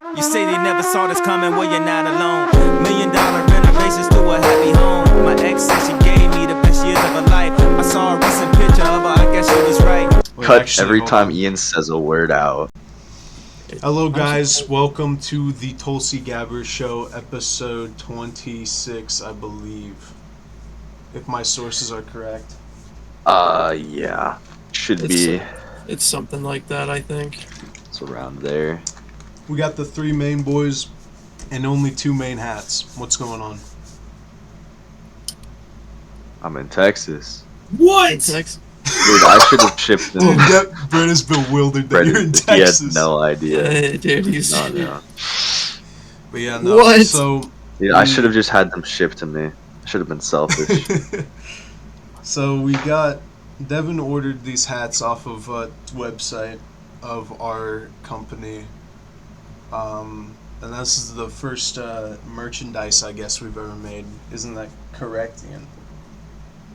You say they never saw this coming, well you're not alone. $1 million renovations to a happy home. My ex said she gave me the best years of her life. I saw a recent picture of her, I guess she was right. Cut every time Ian says a word out. Hello guys, welcome to the Tulsi Gabber Show, episode 26, I believe. If my sources are correct. Yeah. Should be. It's something like that, I think. It's around there. We got the 3 main boys and only 2 main hats. What's going on? I'm in Texas. What? Dude, I should have shipped them. Dude, Brett is bewildered that you're in Texas. He had no idea. Dude, he's... No. But yeah, no. What? So, I should have just had them shipped to me. I should have been selfish. So we got... Devin ordered these hats off of a website of our company. And this is the first merchandise, I guess, we've ever made. Isn't that correct, Ian?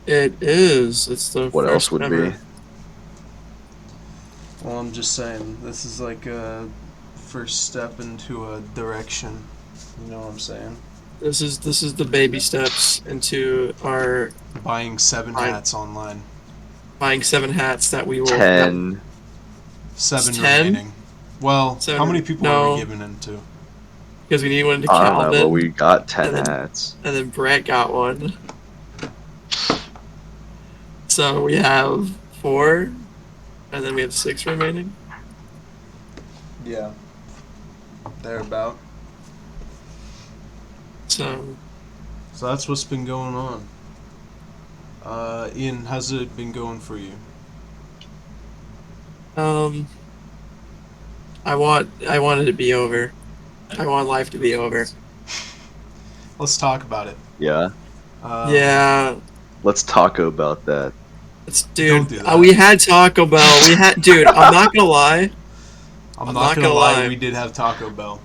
It is. It's the What first else would ever. be? Well, I'm just saying, this is like a first step into a direction. You know what I'm saying? This is the baby steps into our Buying 7 hats online. buying 7 hats that we will 10. 7 10? remaining. Well, 7 how many people are we giving them to? because we need one to I don't know, Calvin, but we got 10 and then- hats. and then Brett got one. So we have 4, and then we have 6 remaining. Yeah. Thereabout. So So that's what's been going on. Ian, how's it been going for you? I want it to be over. I want life to be over. Let's talk about it. Yeah. Yeah. Let's talk about that. Don't Dude, do that. we had Taco Bell. Dude, I'm not gonna lie. I'm not gonna lie, we did have Taco Bell.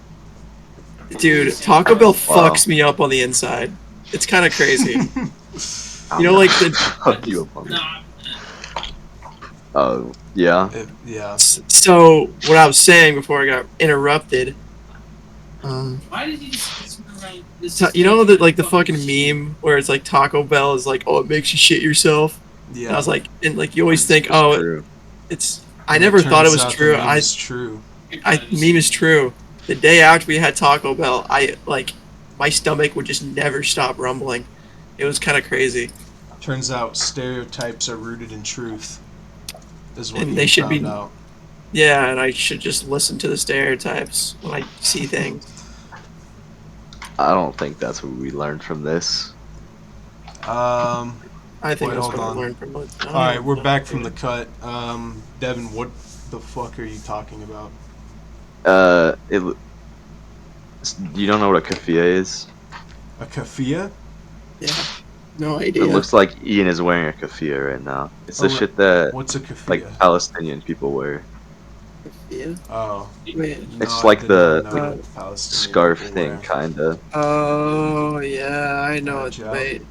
Dude, Taco Bell fucks me up on the inside. It's kind of crazy. You know, like the... Fuck you up on me. Oh, yeah. Yeah. So, what I was saying before I got interrupted... Why did you just write this? you know, the fucking meme where it's like Taco Bell is like, oh, it makes you shit yourself? Yeah. And I was like, and like, you always think, oh, True. it's... I never thought it was true. It's true. Meme is true. The day after we had Taco Bell, my stomach would just never stop rumbling. It was kind of crazy. Turns out stereotypes are rooted in truth. Is what And you they should found be- out. Yeah, and I should just listen to the stereotypes when I see things. I don't think that's what we learned from this. I think Wait, that's hold what I on. learned from it. Alright, we're back from the cut. Devin, what the fuck are you talking about? You don't know what a keffiyeh is? A keffiyeh? Yeah, no idea. It looks like Ian is wearing a keffiyeh right now. It's the Oh, shit that What's a keffiyeh? like Palestinian people wear. Yeah. Oh. Wait. It's No, I like did the- not know what Palestinian Scarf people thing, wear. kinda. Oh yeah, I know it. Gotcha. Wait,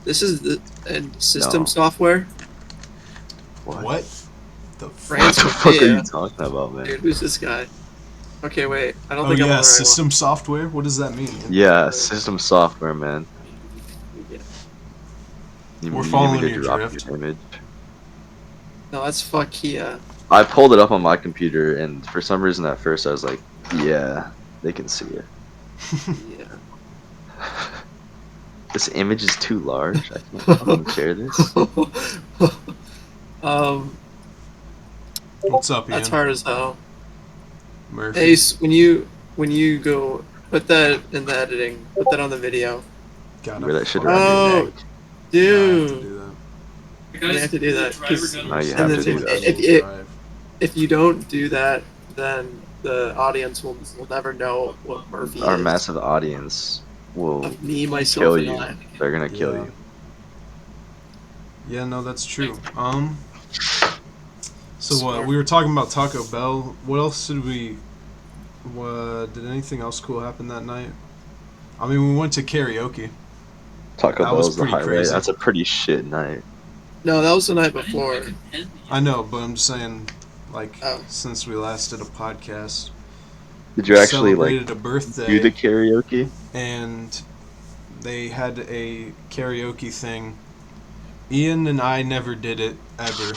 this is the system No. software. What? The France What the fuck? fuck are Yeah. you talking about, man? Dude, who's this guy? Okay, wait. I don't Oh think I'm on yeah, the right system software? What does that mean? Yeah, system software, man. one. We're You following need to your drop drift. your image. No, that's fuck Kia. I pulled it up on my computer, and for some reason at first I was like, yeah, they can see it. Yeah. This image is too large. I can't fucking share this. What's up, Ian? That's hard as hell. Murphy. Ace, when you go put that in the editing, put that on the video. Gotta Wear that shit fuck around your Oh, neck. Yeah, I have to dude. do that. You have to do that, 'cause- No, you And have then to do that. if you don't do that, then the audience will never know what Murphy Our is. massive audience will Of me, myself, kill and you. I. They're gonna kill Yeah. you. Yeah, no, that's true. So what? We were talking about Taco Bell. What else did we? Did anything else cool happen that night? I mean, we went to karaoke. Taco That was Bell's the pretty highlight. crazy. That's a pretty shit night. No, that was the night before. I know, but I'm just saying, like, Oh. since we last did a podcast, Did you actually celebrated like a birthday, do the karaoke? and they had a karaoke thing. Ian and I never did it ever.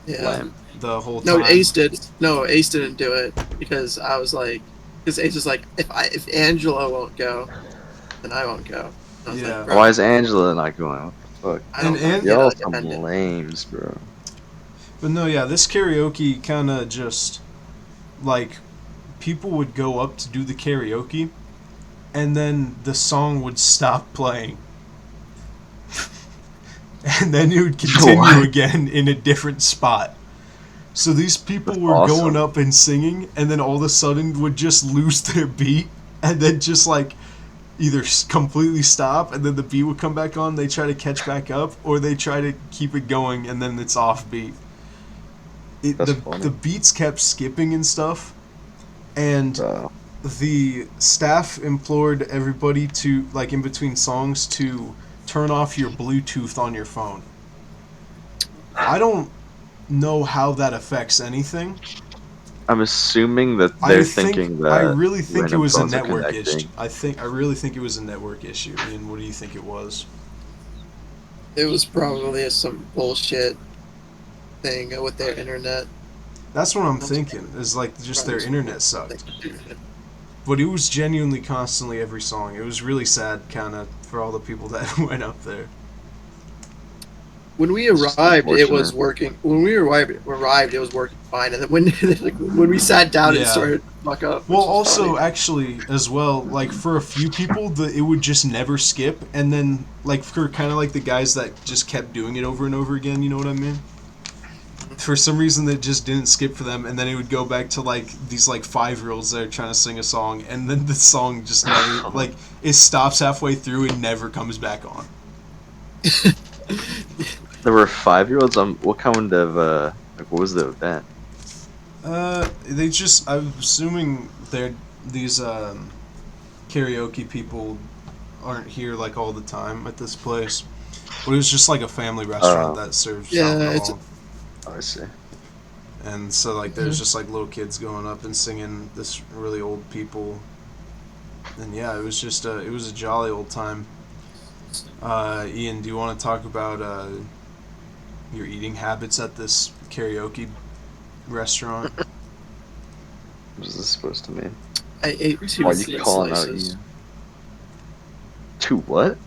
Yeah. Lame. The whole No, time. Ace did. No, Ace didn't do it because I was like, because Ace was like, if Angela won't go, then I won't go. I was Yeah. like, bro, Why is Angela not going? What the fuck? I don't And get Y'all like some offended. lames, bro. But no, yeah, this karaoke kind of just like people would go up to do the karaoke, and then the song would stop playing. And then it would continue What? again in a different spot. So these people That's were awesome. going up and singing, and then all of a sudden would just lose their beat, and then just like either completely stop, and then the beat would come back on. They try to catch back up, or they try to keep it going, and then it's off beat. That's funny. The beats kept skipping and stuff, and Bro. the staff implored everybody to, like, in between songs, to turn off your Bluetooth on your phone. I don't know how that affects anything. I'm assuming that they're thinking that I really think it random was a phones are network issue. connecting. I really think it was a network issue. Ian, what do you think it was? It was probably some bullshit thing with their internet. That's what I'm thinking. Is like just their internet sucked. But it was genuinely constantly every song. It was really sad, kind of, for all the people that went up there. When we It's just arrived, it was unfortunate. working. When we arrived, it was working fine. And then when when we sat down, Yeah. it started to fuck up. Well, which is also, funny. actually, as well, like, for a few people, it would just never skip, and then, like, for kind of like the guys that just kept doing it over and over again, you know what I mean? For some reason, it just didn't skip for them, and then it would go back to, like, these, like, 5-year-olds that are trying to sing a song, and then the song just never, like, it stops halfway through and never comes back on. There were 5-year-olds. What kind of like what was the event? They just, I'm assuming these karaoke people aren't here, like, all the time at this place. But it was just like a family restaurant that serves Yeah, it's alcohol. Oh, I see. And so, like, there's just, like, little kids going up and singing this really old people. And yeah, it was just it was a jolly old time. Ian, do you want to talk about your eating habits at this karaoke restaurant? What is this supposed to mean? I ate two Why are lemon you calling out slices. Ian? Two what?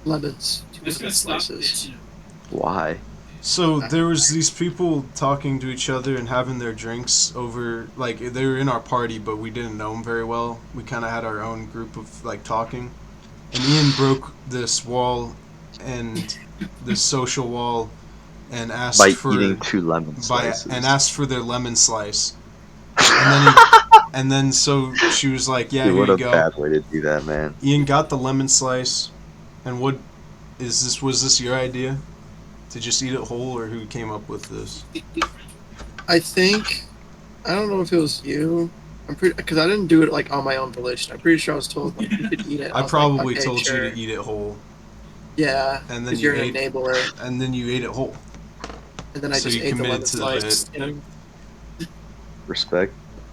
Lemons. Two Just lemon gonna stop slices. bitching. Why? So there was these people talking to each other and having their drinks over, like, they were in our party, but we didn't know them very well. We kind of had our own group of, like, talking. And Ian broke this wall and this social wall and asked By for eating 2 lemon slices. and asked for their lemon slice. And then so she was like, "Yeah, Dude, here what you a go." bad way to do that, man. Ian got the lemon slice, and what is this? Was this your idea to just eat it whole, or who came up with this? I think, I don't know if it was you. I'm pretty, because I didn't do it like on my own volition. I'm pretty sure I was told like, you could eat it. I was probably like, okay, told sure. you to eat it whole, Yeah, and then because you you're an ate, enabler. and then you ate it whole. And then I So just you ate the committed lemon to the slice. bit. You know? Respect.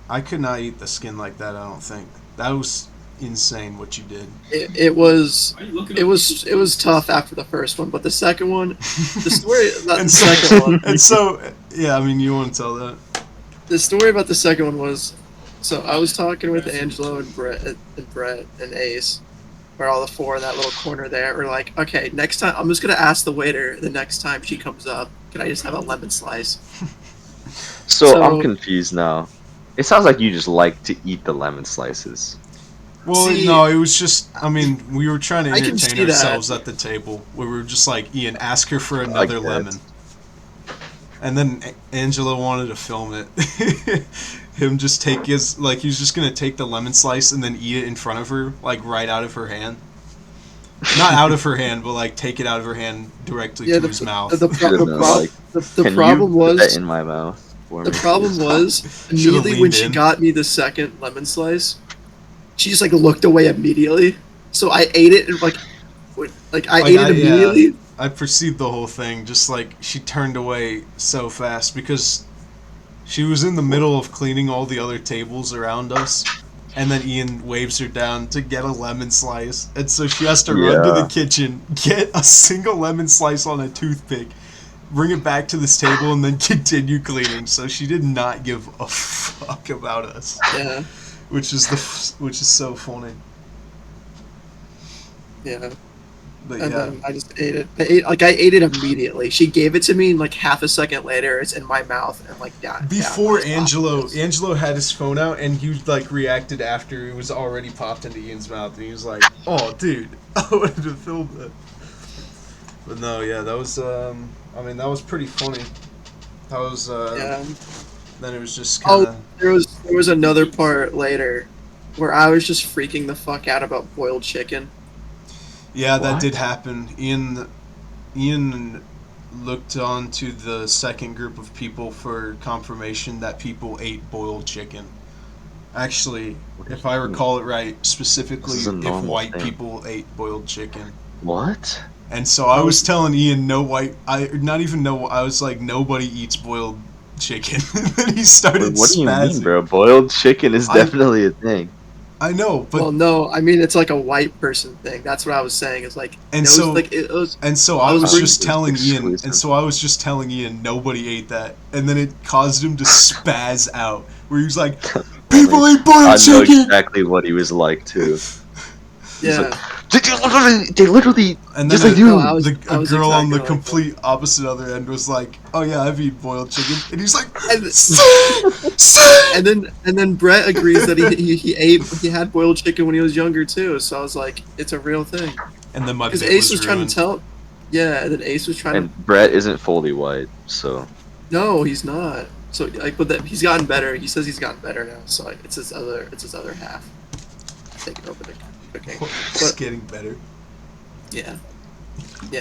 I could not eat the skin like that. I don't think that was insane what you did. It was Why are you looking it up was it was tough after the first one, but the second one, the story about the and second one, and so yeah, I mean, you want to tell that? the story about the second one was, so I was talking with Angelo and Brett and Ace, where all the four in that little corner there were like, okay, next time I'm just gonna ask the waiter the next time she comes up, can I just have a lemon slice? So I'm confused now. It sounds like you just like to eat the lemon slices. Well, See, no, it was just, I mean, we were trying to I can entertain see that. ourselves at the table, where we were just like, Ian, ask her for another that. lemon. And then Angelo wanted to film it. Him just take his, like, he was just going to take the lemon slice and then eat it in front of her, like, right out of her hand. Not out of her hand, but, like, take it out of her hand directly to his mouth. The Can problem you put that was in my mouth for the me, problem please? was Should've immediately when leaned she in. got me the second lemon slice, she just like looked away immediately. So I ate it and I ate it immediately. I perceived the whole thing, just like she turned away so fast because she was in the middle of cleaning all the other tables around us, And then Ian waves her down to get a lemon slice. And so she has to run to the kitchen, get a single lemon slice on a toothpick, bring it back to this table, and then continue cleaning. So she did not give a fuck about us. Yeah. Which is so funny. Yeah. But And yeah. then I just ate it. I ate it immediately. She gave it to me, and like half a second later, it's in my mouth, and like Before down Angelo had his phone out, and he like reacted after it was already popped into Ian's mouth, and he was like, "Oh, dude, I wanted to film that." But no, yeah, that was that was pretty funny. That was Yeah. Then it was just kind of. Oh, there was another part later where I was just freaking the fuck out about boiled chicken. Yeah, that What? did happen. Ian looked on to the second group of people for confirmation that people ate boiled chicken. Actually, if I recall it right, specifically This is a if normal white thing. people ate boiled chicken. What? And so I was telling Ian, I was like, nobody eats boiled chicken. And then he started What do you spazzing. mean, bro? Boiled chicken is I- definitely a thing. I know, but Well, no, I mean it's like a white person thing. That's what I was saying. It's like And it so- was like it was. And so I was bringing- just telling Ian, Exclusive. and so I was just telling Ian nobody ate that, and then it caused him to spaz out, where he was like, "People eat I boiled know chicken," exactly what he was like too. Yeah. They literally and just then like you. No, I was a girl on exactly the like complete opposite other end was like, "Oh yeah, I've eaten boiled chicken," and he's like, And, "See?" and then Brett agrees that he had boiled chicken when he was younger too. So I was like, it's a real thing. And then my Because bit Ace was was trying ruined. to tell. Yeah, and then Ace was trying to. And Brett isn't fully white, so No, he's not. So like, but that he's gotten better. He says he's gotten better now. So like, it's his other half taking over the cooking. It's getting better. Yeah,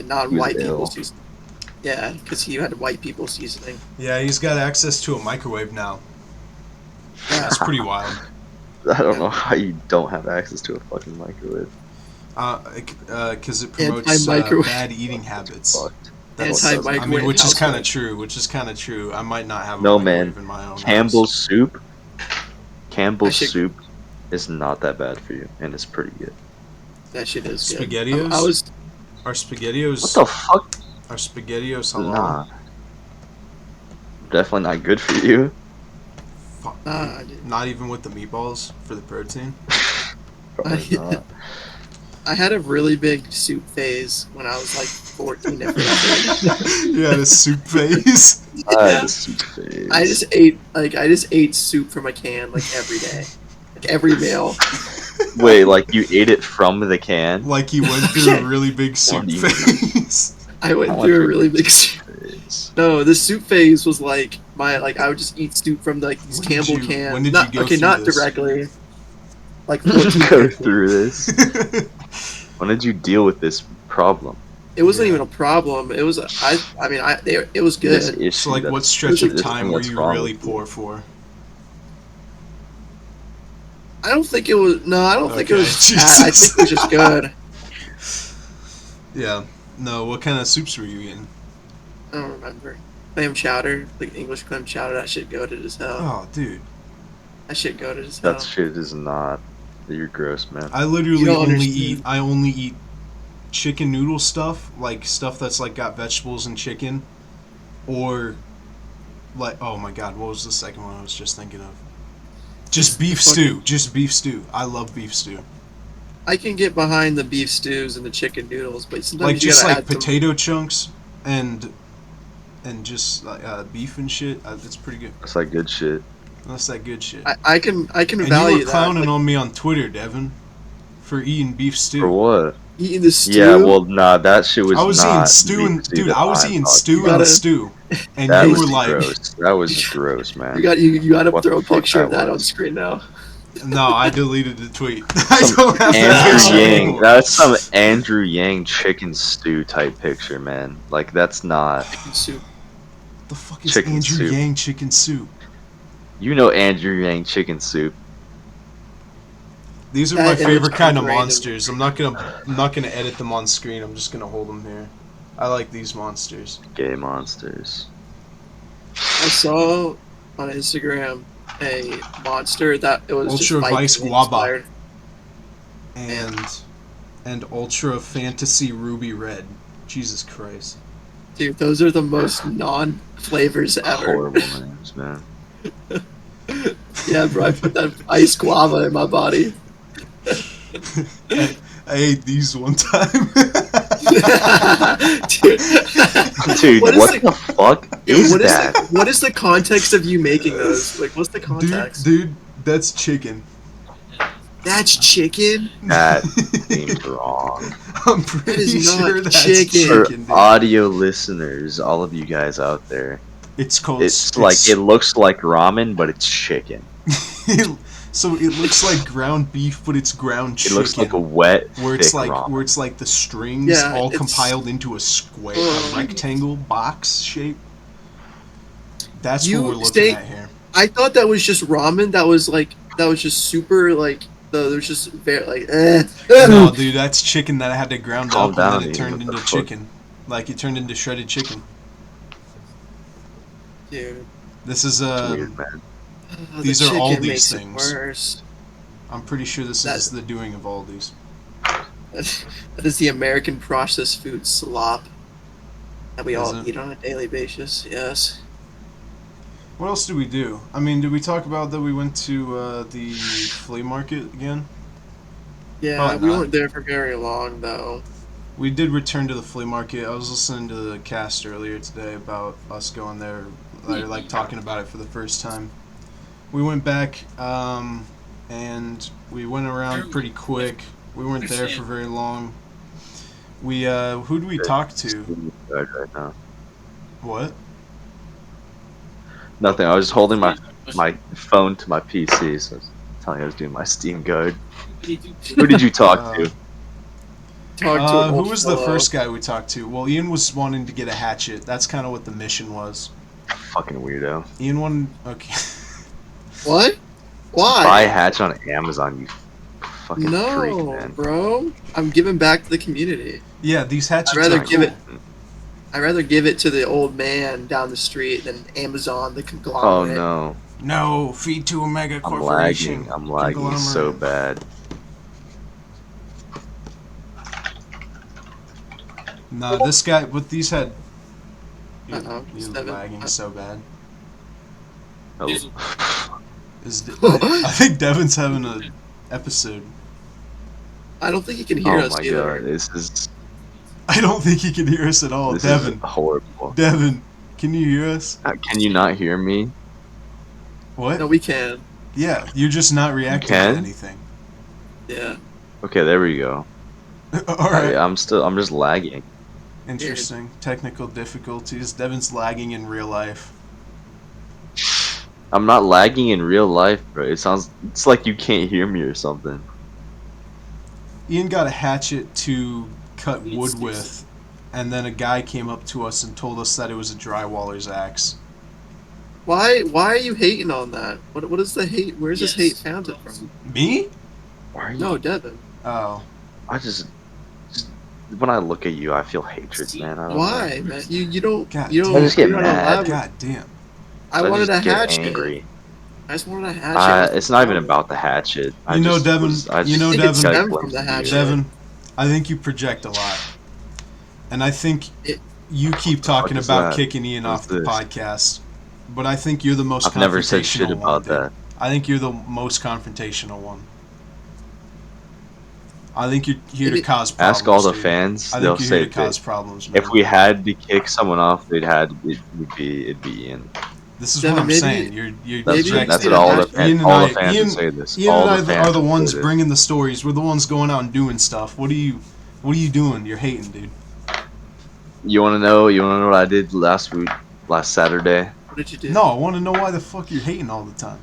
non-white He was people ill. seasoning. Yeah, because he had white people seasoning. Yeah, he's got access to a microwave now. Yeah, That's pretty wild. I don't know how you don't have access to a fucking microwave. Because it promotes Anti-microwave. bad eating habits. Fucked. Anti-microwave. I mean, which is kind of household. true. I might not have a No, microwave man. in my own Campbell's soup. Campbell's should- soup is not that bad for you, and it's pretty good. That shit is good. SpaghettiOs? I was house. Are SpaghettiOs? What the fuck? Are SpaghettiOs halal? Nah. Definitely not good for you. Fuck, Nah, dude. dude. Not even with the meatballs for the protein. Probably not. I had a really big soup phase when I was like 14 or 15. Yeah, the soup phase. I had Yeah. a soup phase. I just ate soup from a can like every day, like every meal. Wait, like you ate it from the can? Like he went through a really big soup What do you phase. I went How through a much really was big the soup. phase? No, the soup phase was like I would just eat soup from like these When did Campbell you- cans. when did not, you go okay, through not this? directly. Like Go 14. through this. When did you deal with this problem? It wasn't Yeah. even a problem. It was it was This good. issue So like, that's- what stretch of this time thing were that's you wrong really with you. poor for? I don't think it was. No, I don't think it Okay, was bad. I think it was just good. Yeah. No, what kind of soups were you eating? I don't remember. Clam chowder, like English clam chowder. That shit goated as hell. Oh, dude. That shit goated as hell. That shit is not. You're gross, man. I literally You don't only understand. I only eat chicken noodle stuff, like stuff that's like got vegetables and chicken, or like, oh my god, what was the second one I was just thinking of? Just beef fucking- stew. Just beef stew. I love beef stew. I can get behind the beef stews and the chicken noodles, but sometimes Like you just gotta like add some- potato chunks and just like beef and shit. It's pretty good. That's like good shit. That's that good shit. I can and value you were clowning that. Like, on me on Twitter, Devin, for eating beef stew. For what? eating the stew. Yeah, well, nah, that shit was I was eating not stew and beef stew dude, that I was I'm eating talking stew about. and gotta- stew, and That you was were like, gross. That was gross, man. you got to What throw a the fuck picture of that that on was. screen now. "No, I deleted the tweet. I Some don't have that Andrew picture Yang. anymore." That's some Andrew Yang chicken stew type picture, man. Like that's not. Chicken soup. The fuck is Chicken Andrew soup. Yang chicken soup? You know Andrew Yang chicken soup. These are That my image favorite kind of comes random. monsters. I'm not gonna edit them on screen. I'm just gonna hold them here. I like these monsters. Gay monsters. I saw on Instagram a monster that it was Ultra just Vice Viking Guava. inspired. And Ultra Fantasy Ruby Red. Jesus Christ. Dude, those are the most non-flavors ever. Horrible names, man. Yeah, bro, I put that ice guava in my body. I ate these one time. Dude, Dude, what the fuck is what is that? what is the context of you making those? Like, what's the context? Dude, that's chicken. That's chicken. That seems wrong. I'm pretty is not sure that's chicken. For chicken. Dude. audio listeners, all of you guys out there, It's called. it's like it looks like ramen, but it's chicken. So it looks like ground beef, but it's ground It chicken. looks like a wet, where it's thick like ramen. where it's like the strings Yeah, all it's- compiled into a square, a rectangle box shape. That's You what we're looking stay- at here. I thought that was just ramen. That was just super like there's just very like No, dude, that's chicken that I had to ground Calm up down, and then it dude. turned What into the fuck? chicken. Like it turned into shredded chicken. Dude. This is Weird, man. The These are all chicken these makes it things. worse. I'm pretty sure this That- is the doing of all these. That is the American processed food slop that we all Is it? eat on a daily basis. Yes. What else did we do? I mean, did we talk about that we went to the flea market again? Yeah, Probably we not. weren't there for very long though. We did return to the flea market. I was listening to the cast earlier today about us going there, like talking about it for the first time. We went back, and we went around pretty quick. We weren't there for very long. We who did we talk to? Right now. What? Nothing. I was just holding my phone to my PC, so I was telling you I was doing my Steam guard. Who did you talk to? Talk to an Who old was the fellow. first guy we talked to? Well, Ian was wanting to get a hatchet. That's kind of what the mission was. Fucking weirdo. Ian wanted. Okay. What? Buy Why? a hatch on Amazon, you fucking freak, No, man. bro. I'm giving back to the community. Yeah, these hatchets. I'd rather are give it- cool. I'd rather give it to the old man down the street than Amazon, the Oh conglomerate. no. No, feed to a mega I'm corporation. lagging. I'm lagging so bad. No, this guy, but these had. Uh-oh, You're Steven. lagging so bad. Oh. I think Devin's having an episode. I don't think he can hear Oh us my either. god, this is I don't think he can hear us at all. this Devin, is horrible. Devin, can you hear us? Can you not hear me? What? No, we can. Yeah, you're just not reacting to can? anything. Yeah. Okay, there we go. All right. I'm just lagging. Interesting. Technical difficulties. Devin's lagging in real life. I'm not lagging in real life, bro. It's like you can't hear me or something. Ian got a hatchet to cut wood with, and then a guy came up to us and told us that it was a drywaller's axe. Why are you hating on that? What is the hate? Where's this hate founded from? Me? Why are you? No, Devin. Oh. I just when I look at you, I feel hatred, man. I don't Why, know. man? You don't God you don't. damn. I just get you don't mad. allow- God damn. I wanted just a get hatchet. angry. I just wanted a hatchet. It's not even about the hatchet. I You know, just Devin, was- I you know, just think it's got them glimpsed from the of you. hatchet. Devin, I think you project a lot. And I think you keep talking is about that? kicking Ian What's off the this? podcast. But I think you're the most I've never said shit confrontational about one, dude. that. I think you're the most confrontational one. I think you're here to Maybe- cause problems. Ask all the dude. fans. I They'll think you're say here to cause that problems, man. if we had to kick someone off, it'd be Ian. This is Devin, what I'm maybe- saying. You're Maybe That's you what all the should fans, Ian and all I- the fans Ian- will say this. Ian all and I the are fans the will ones say this. bringing the stories. We're the ones going out and doing stuff. What are you doing? You're hating, dude. You want to know? You want to know what I did last Saturday? What did you do? No, I want to know why the fuck you're hating all the time.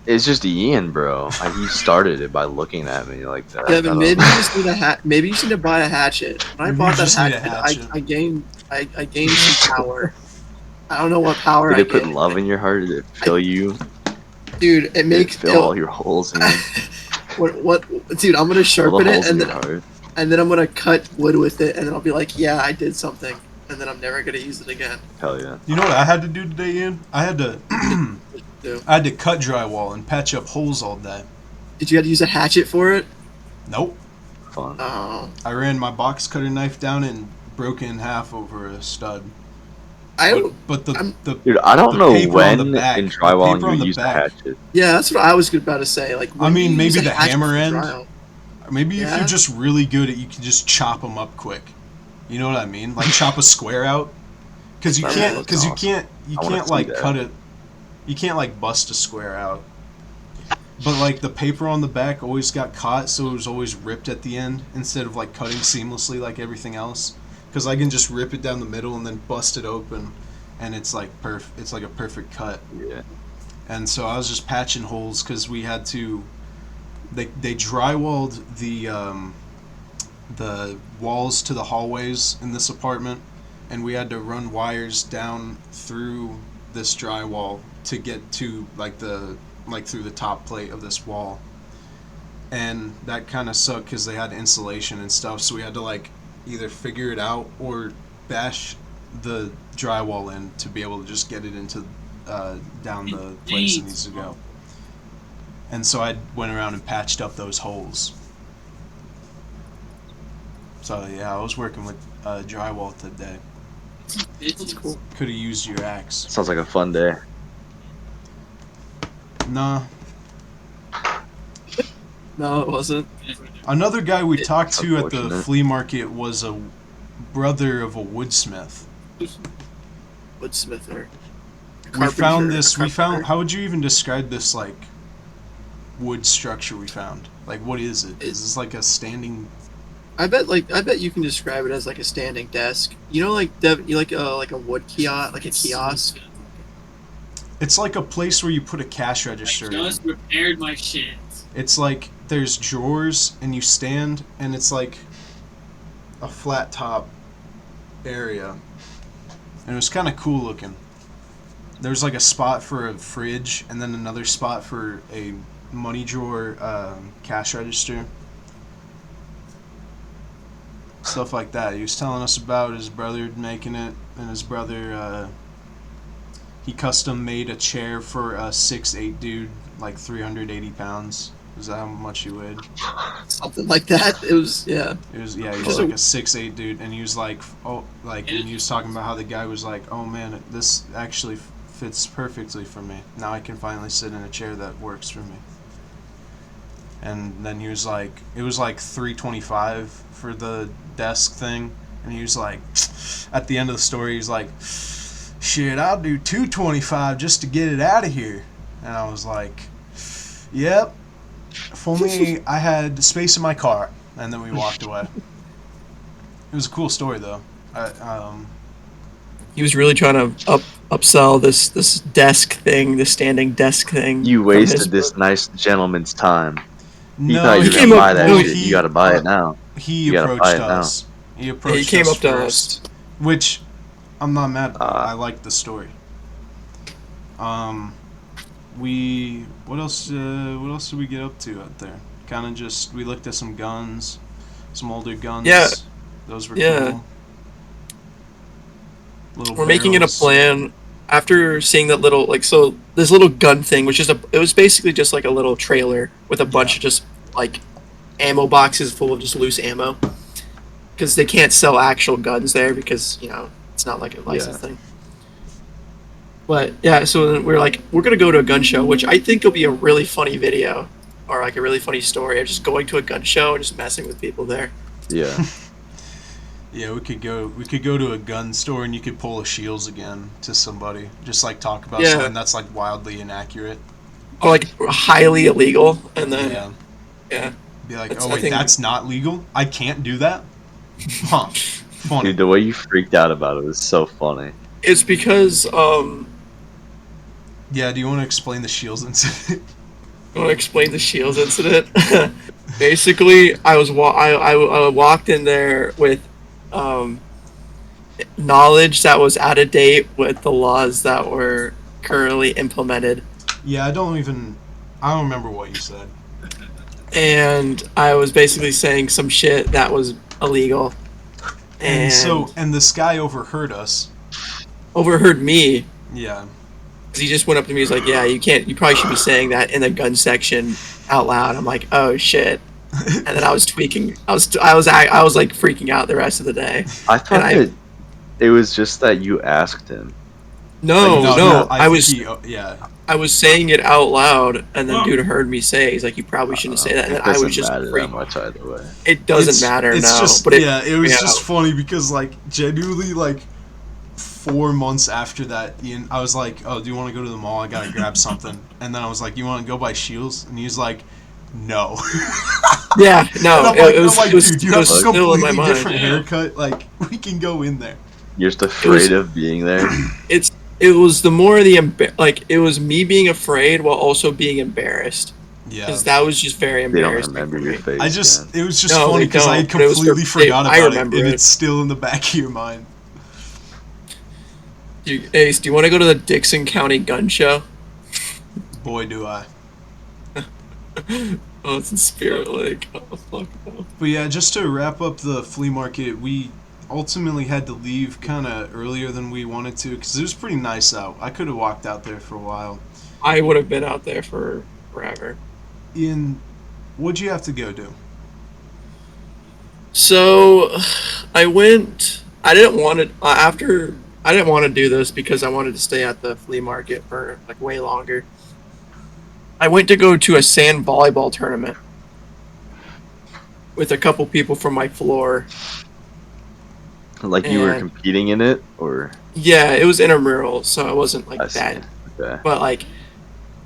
It's just Ian, bro. He started it by looking at me like that. I Devin, don't maybe know. you just need a hat. Maybe you just need to buy a hatchet. When I Maybe bought you that just need a hatchet, hatchet. I gained some power. I don't know what power Did I it put gained. love in your heart? Did it fill you? Dude, it Did it makes fill all your holes in you? what? Dude, I'm gonna All sharpen the it holes in and your then heart? I'm gonna cut wood with it, and then I'll be like, yeah, I did something. and then I'm never gonna use it again. Hell yeah. You know what I had to do today, Ian? I had to Do. I had to cut drywall and patch up holes all day. Did you have to use a hatchet for it? Nope. Fun. Oh, I ran my box cutter knife down and broke it in half over a stud. I But the Dude, I don't the know paper on when the back- in the drywall paper on you the use a back. hatchet. yeah, that's what I was about to say. Like, when mean, do you maybe use a the hatchet hammer for end. drywall? maybe if Yeah. you're just really good at, you can just chop them up quick. You know what I mean? Like chop a square out. Because you Yeah, can't. that's Because you awesome. can't. You I wanna can't see like that. cut it. You can't like bust a square out. But like the paper on the back always got caught, so it was always ripped at the end instead of like cutting seamlessly like everything else. Because I can just rip it down the middle and then bust it open, and it's like It's like a perfect cut. Yeah. And so I was just patching holes because we had to. They drywalled the walls to the hallways in this apartment, and we had to run wires down through this drywall to get to through the top plate of this wall. And that kind of sucked because they had insulation and stuff, so we had to like either figure it out or bash the drywall in to be able to just get it into down the place it needs to go. And so I went around and patched up those holes. So yeah, I was working with drywall today. That's cool. Could have used your axe. Sounds like a fun day. Nah. No, it wasn't. Another guy we It's talked to at the unfortunate. flea market was a brother of a woodsmith. Woodsmith or We found carpenter, this. We carpenter. found. How would you even describe this like wood structure we found? Like, what is it? Is this like a standing? I bet you can describe it as like a standing desk. You know, like you like a wood kiosk, like a kiosk. It's like a place where you put a cash I register in. just repaired my shit. It's like there's drawers and you stand and it's like a flat top area. And it was kind of cool looking. There's like a spot for a fridge and then another spot for a money drawer cash register. Stuff like that. He was telling us about his brother making it, and his brother, he custom made a chair for a 6'8" dude, like 380 pounds. Is that how much he weighed? Something like that. It was, yeah. It was, yeah, he was Just like a- a 6'8" dude, and he was like, oh, like, and he was talking about how the guy was like, oh man, this actually fits perfectly for me. Now I can finally sit in a chair that works for me. And then he was like, it was like $325 for the desk thing, and he was like, at the end of the story, he's like, shit, I'll do $225 just to get it out of here. And I was like, yep, if only I had space in my car. And then we walked away. It was a cool story though. He was really trying to upsell this desk thing, this standing desk thing. You from his wasted this nice gentleman's time. He No, thought you he were came gonna up- buy that no, shit. he- You gotta buy it now. he You gotta approached buy it now. us. He Yeah, approached he came us up to first, us. which I'm not mad about. Ah. I like the story. What else did we get up to out there? Kind of just, we looked at some guns, some older guns. Yeah. Those were Yeah. cool. Little We're making it a barrels. plan after seeing that little so this little gun thing, which is it was basically just like a little trailer with a bunch Yeah. of just like ammo boxes full of just loose ammo, because they can't sell actual guns there because it's not like a license thing. But yeah, so then we're like, we're gonna go to a gun show, which I think will be a really funny video or like a really funny story of just going to a gun show and just messing with people there. Yeah. Yeah, we could go to a gun store and you could pull a Shields again to somebody. Just like talk about Yeah. something that's like wildly inaccurate. Or like highly illegal, and then yeah. Be like, That's- oh I wait, think- that's not legal? I can't do that? Huh. Funny. Dude, the way you freaked out about it was so funny. It's because Yeah, do you want to explain the Shields incident? I want to explain the Shields incident. Basically, I walked in there with knowledge that was out of date with the laws that were currently implemented, Yeah, I don't remember what you said. and I was basically saying some shit that was illegal. And this guy overheard us. overheard me. Yeah. He just went up to me. He's like, "Yeah, you probably should be saying that in the gun section out loud." I'm like, "Oh shit!" And then I was tweaking. I was like freaking out the rest of the day. I thought that it was just that you asked him. No, I was yeah. I was saying it out loud, and then dude heard me say, "He's like, you probably shouldn't say that." And then I was just matter that much either way. It doesn't matter now. Just, but it was just funny because like genuinely like 4 months after that, Ian, I was like, "Oh, do you want to go to the mall? I gotta grab something." And then I was like, "You want to go buy Shields?" And he was like, "No." Yeah, no. It was dude, you have a still in my completely mind. different haircut. Like, we can go in there. You're just afraid of being there. It was the more the it was me being afraid while also being embarrassed. Yeah, because that was just very They don't embarrassing. remember your face. It was just No, funny they because I had don't, but it was completely for- forgot I about it, remember and it. it's still in the back of your mind. Ace, do you want to go to the Dixon County Gun Show? Boy, do I. Oh, it's in Spirit Lake. Oh, fuck no. But yeah, just to wrap up the flea market, we ultimately had to leave kind of earlier than we wanted to because it was pretty nice out. I could have walked out there for a while. I would have been out there for forever. Ian, what'd you have to go do? So, I went. I didn't want to do this because I wanted to stay at the flea market for like way longer. I went to go to a sand volleyball tournament with a couple people from my floor. Like you were And- competing in it, or Yeah, it was intramural, so it wasn't like I see. that. Okay. But like,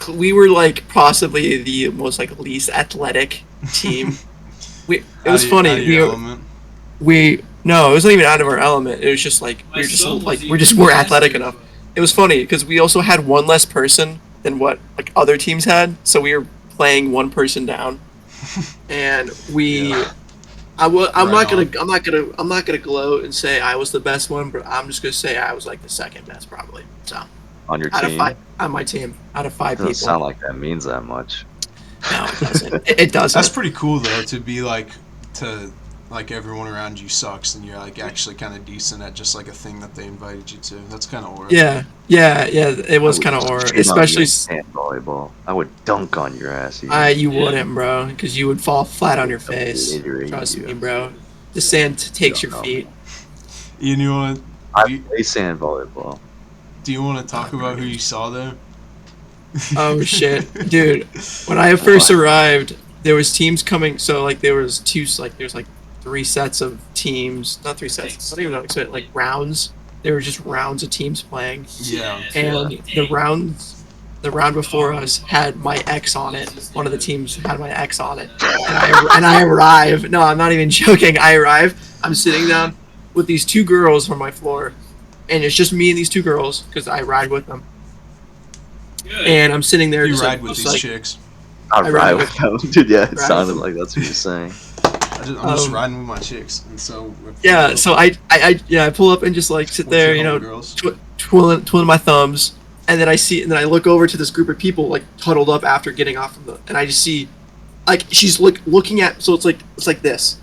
we were like possibly the most like least athletic team. It was funny. Out of your element. No, it wasn't even out of our element. It was just like we're athletic enough. It was funny because we also had one less person than what like other teams had, so we were playing one person down, and we. Yeah. I'm not Right gonna gloat and say I was the best one, but I'm just gonna say I was like the second best probably. So On your out of team, five on my team, out of five doesn't people. sound like that means that much. No, it doesn't. It doesn't. That's pretty cool though to be like everyone around you sucks and you're like actually kind of decent at just like a thing that they invited you to. That's kind of aura. Yeah. It was kind of aura, especially. Sand volleyball. I would dunk on your ass. You wouldn't, bro, because you would fall flat on your face. Trust me, bro. The sand takes your feet. Ian, you want I play sand volleyball. do you want to talk about who you saw there? Oh shit, dude! When I first arrived, there was teams coming. So like there was there's like 3 sets of teams, not 3 sets. I don't even know what like rounds. There were just rounds of teams playing, Yeah. and the round before us had my ex on it. One of the teams had my ex on it, and I arrive. No, I'm not even joking. I arrive. I'm sitting down with these 2 girls from my floor, and it's just me and these 2 girls because I ride with them. And I'm sitting there. You just ride like, with just these like, chicks. I I ride ride with them, dude. Yeah, it ride sounded with like that's what you're saying. I'm just Um, riding with my chicks, and so Yeah, so I pull up and just like sit there, you know, girls. twiddling my thumbs, and then I look over to this group of people like huddled up after getting off of and I just see, like she's looking at, so it's like this.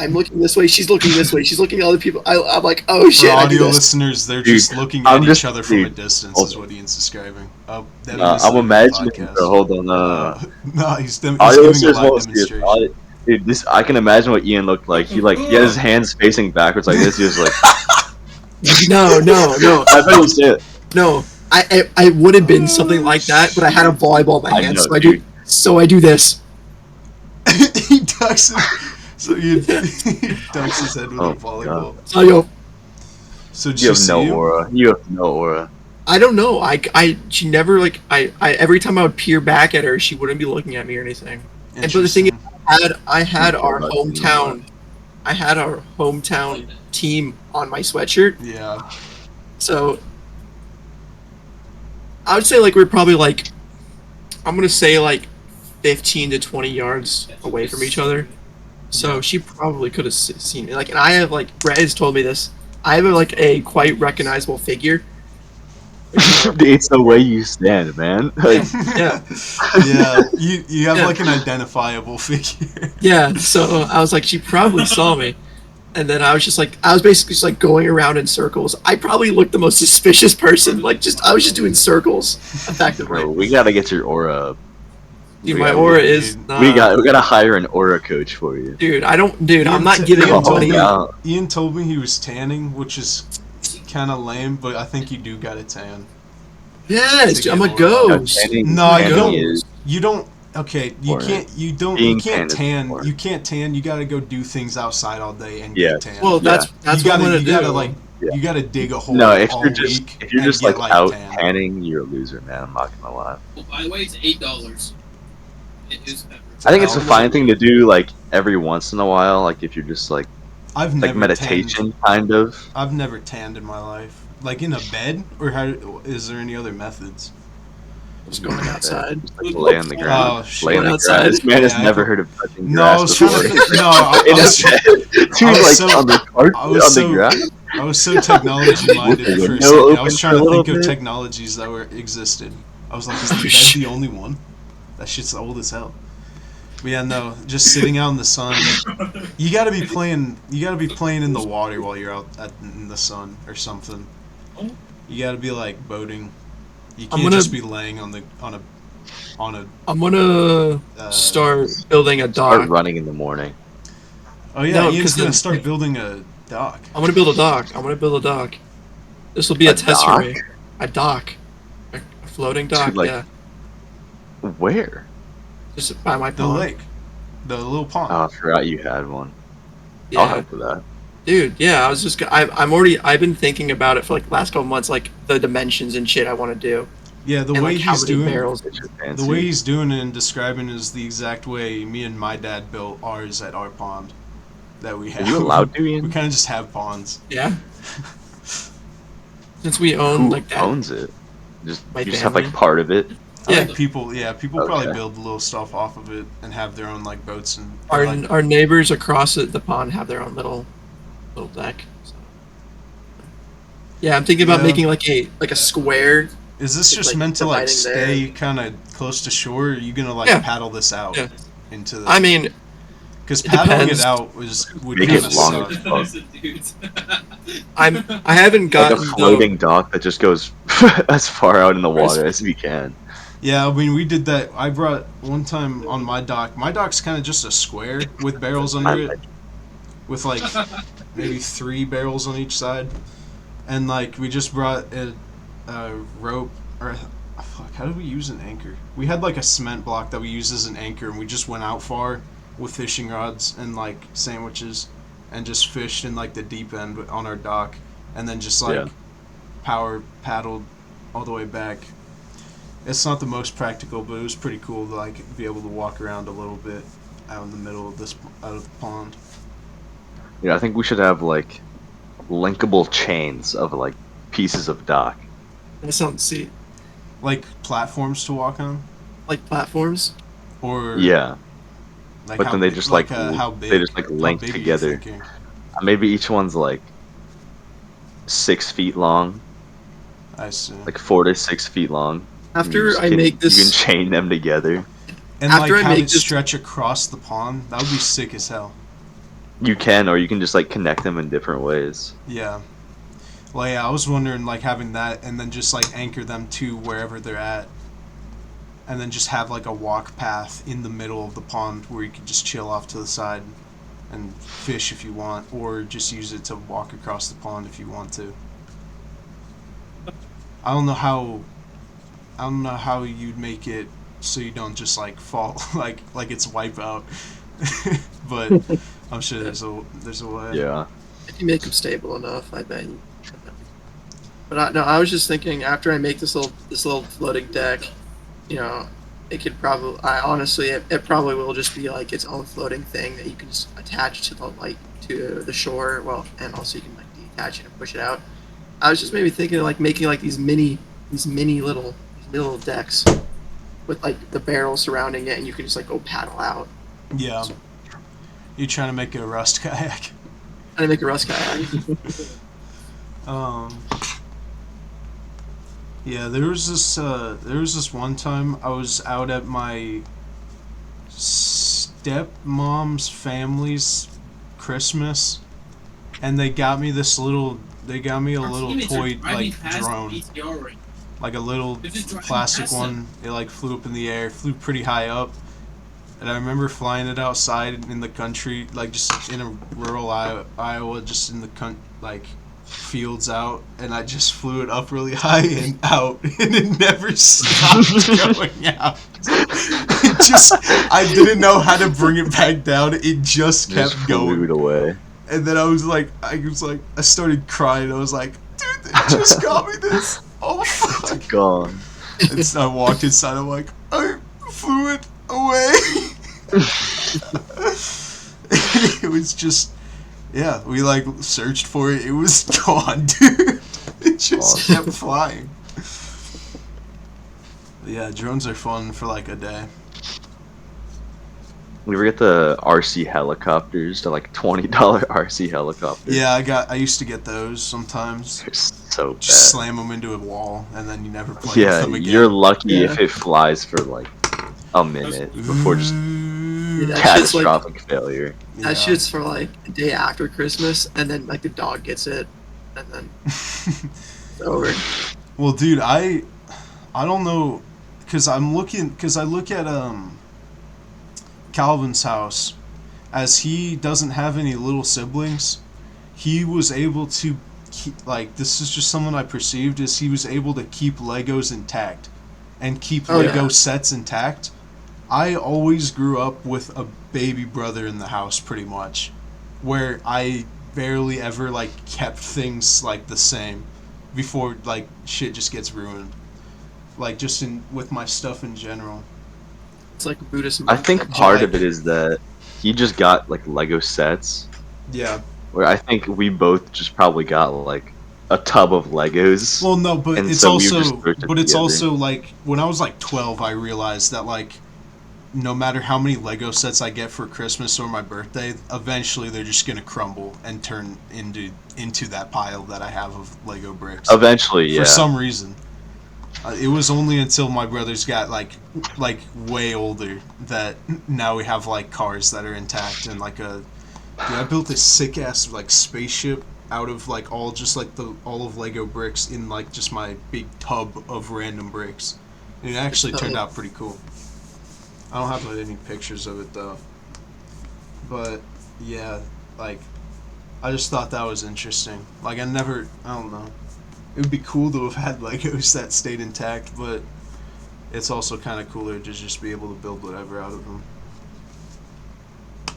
I'm looking this way, she's looking this way, she's looking at other people. I'm like, oh shit! For I do audio this. listeners, they're Dude, just looking I'm at just- each other from a dude, distance, hold is what Ian's describing. I'm imagining. imagining. Hold on. No, he's Audio giving a listeners live won't see it. demonstration. Dude, I can imagine what Ian looked like. He had his hands facing backwards like this. He was like, No. I bet you see it. No, I would have been something like that, but I had a volleyball in my I hand, know, so I do this. He ducks it. So he ducks his head with Oh, a volleyball. So I go. So did You have see no him? aura. You have no aura. I don't know. She never like I every time I would peer back at her, she wouldn't be looking at me or anything. And but the thing is, Interesting. I had our hometown team on my sweatshirt. Yeah. So I would say like we're probably like, I'm gonna say like 15 to 20 yards away from each other. So she probably could have seen me. Like, and I have like Brett has told me this. I have like a quite recognizable figure. It's the way you stand, man. Like, Yeah, Yeah. You have Yeah. like an identifiable figure. yeah. So I was like, she probably saw me. And then I was basically just like going around in circles. I probably looked the most suspicious person. I was just doing circles effectively. Bro, we gotta get your aura up. Dude, we my gotta- aura is. We gotta hire an aura coach for you. Dude, I'm not Ian giving him told money. me- no. Ian told me he was tanning, which is kind of lame, but I think you do got a tan. Yes, To I'm a get aura. ghost. Tanning- No, you tanning don't. is- You don't. Okay, you Or can't. You don't. being You can't tan is tan. important. You can't tan. You gotta go do things outside all day and Yeah. get tan. Well, that's you what I'm gotta. gonna You do. gotta like. Yeah. You gotta dig a hole No, if all you're just week. if you're and just get, like out tan. tanning, you're a loser, man. I'm not gonna lie. Oh, by the way, it's $8. It is pepper. I think it's a I'll- fine thing to do, like every once in a while, like if you're just like I've never meditation, Tanned. kind of. I've never tanned in my life. Like in a bed, or how? Is there any other methods? Just going outside. Just, like, lay on the ground. Oh, shit. Lay on the Outside. ground. This man has Yeah, I never can- heard of touching No, I grass was trying before. to think. No, I In a was, bed. Dude, I was like so- on the carpet, I was on so- the ground. I was so technology minded With the for a window second. I open was for trying a to little think of bit. technologies that were existed. I was like, is the bed the only one? That shit's old as hell. But yeah, no, just sitting out in the sun. You gotta be playing. You gotta be playing in the water while you're out in the sun or something. You gotta be like boating. You I'm can't gonna- just be laying on a. I'm gonna start building a dock. Start running in the morning. Oh yeah, No, Ian's 'cause gonna then- start building a dock. I'm gonna build a dock. This will be a A test dock? array. A dock. A floating dock, like- yeah. Where? Just by my The pond. lake, the little pond. Oh, I forgot you had one. I'll Yeah. help with that. Dude, yeah, I was just I've been thinking about it for like the last couple months, like the dimensions and shit I want to do. Yeah, the and way like how he's many doing barrels. It's just the fancy. way he's doing it and describing it is the exact way me and my dad built ours at our pond that we Are have. you allowed to, We Ian? kind of just have ponds. Yeah. Since we own Who like that. owns it? Just My you just have like family. part of it. I Yeah. think people probably Okay. build little stuff off of it and have their own like boats and Our like, our neighbors across the pond have their own little deck. So. Yeah, I'm thinking about Yeah. making like a square. is this it's, just like, meant to like dividing there. stay kind of close to shore? Or are you gonna like Yeah. paddle this out Yeah. into the? I mean, because it paddling depends. it out would Make kind it of longer. suck. Dudes. I haven't Like gotten a floating dock that just goes as far out in the water as we can. Yeah, I mean, we did that. I brought one time on my dock. My dock's kind of just a square with barrels under it, with like maybe 3 barrels on each side, and like we just brought a rope or fuck. How did we use an anchor? We had like a cement block that we used as an anchor, and we just went out far with fishing rods and like sandwiches, and just fished in like the deep end on our dock, and then just like Yeah. power paddled all the way back. It's not the most practical, but it was pretty cool to like be able to walk around a little bit out in the middle of out of the pond. Yeah, I think we should have like linkable chains of like pieces of dock. That sounds see Like platforms to walk on, like platforms. or Yeah, like but how then they big- just how big? they just like How link big are you together. thinking? Maybe each one's like 6 feet long, I see. like 4 to 6 feet long. After You just I can- make you can this, chain them together. And after like I have make it this- stretch across the pond. That would be sick as hell. You can, or you can just like connect them in different ways. Yeah. Well, yeah, I was wondering like having that and then just like anchor them to wherever they're at. And then just have like a walk path in the middle of the pond where you can just chill off to the side and fish if you want, or just use it to walk across the pond if you want to. I don't know how you'd make it so you don't just like fall like it's Wipeout. But I'm sure there's a way. Yeah. if you make them stable enough, I bet. But I was just thinking after I make this little floating deck, you know, it could probably. I honestly, it probably will just be like its own floating thing that you can just attach to the shore. Well, and also you can like detach it and push it out. I was just maybe thinking of like making like these mini little decks with like the barrel surrounding it, and you can just like go paddle out. Yeah. You trying to make it a rust kayak? And make a rust kayak. Yeah, there was this one time I was out at my stepmom's family's Christmas, and they got me this little. They got me a little teammates are toy driving like past the drone, PTO right like a little They're just driving plastic past one. It like flew up in the air, flew pretty high up, and I remember flying it outside in the country, like just in a rural Iowa, just in the like fields out, and I just flew it up really high and out, and it never stopped going out. It just, I didn't know how to bring it back down. It just kept Just going. flew away. And then I started crying. I was like, dude, they just got me this. Oh fuck. It's gone. And so I walked inside. I'm like, I flew it away. It was just, yeah. We like searched for it. It was gone, dude. It just kept flying. Yeah, drones are fun for like a day. We ever get the RC helicopters, the like $20 RC helicopters? Yeah, I used to get those sometimes. They're so bad. Just slam them into a wall, and then you never play with Yeah, them again. you're lucky Yeah. if it flies for like a minute before just Yeah, that shit's like- catastrophic failure. That shit's for like the day after Christmas, and then like the dog gets it, and then it's over. Well, dude, I don't know, cause I look at Calvin's house, as he doesn't have any little siblings. He was able to keep, like, this is just something I perceived, is he was able to keep Legos intact and keep Lego yeah. sets intact. I always grew up with a baby brother in the house, pretty much, where I barely ever like kept things like the same before like shit just gets ruined, like just in with my stuff in general. It's like a Buddhist. I think mindset. part of it is that he just got like Lego sets, Yeah. where I think we both just probably got like a tub of Legos. Well, no, but And it's so we just also, grouped it but it's together. also like when I was like 12, I realized that like no matter how many Lego sets I get for Christmas or my birthday, eventually they're just gonna crumble and turn into that pile that I have of Lego bricks. Eventually, yeah. For some reason. It was only until my brothers got like way older that now we have like cars that are intact and like a. Dude, I built this sick ass like spaceship out of like all of Lego bricks in like just my big tub of random bricks. And it actually turned out pretty cool. I don't have any pictures of it though. But yeah, like I just thought that was interesting. Like I don't know. It would be cool to have had Legos that stayed intact, but it's also kind of cooler to just be able to build whatever out of them.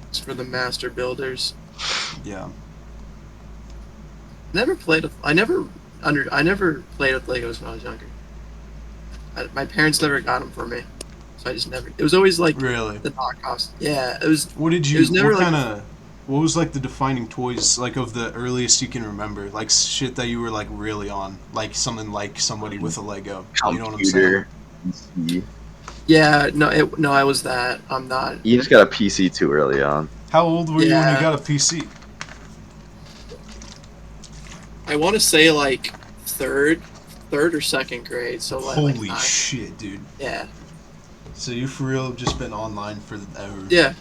It's for the master builders. Yeah. I never played with Legos when I was younger. My parents never got them for me, so I just never. It was always like Really? the knockoffs. Yeah, it was. What did It you? was never What like- kind of? What was like the defining toys like of the earliest you can remember? Like shit that you were like really on, like something like somebody with a Lego. You know what I'm saying? Computer, PC. Yeah, no, I was that. I'm not. You just got a PC too early on. How old were you when you Yeah. got a PC? I want to say like third or second grade. So like Holy 9. shit, dude! Yeah, So you for real have just been online for ever? yeah.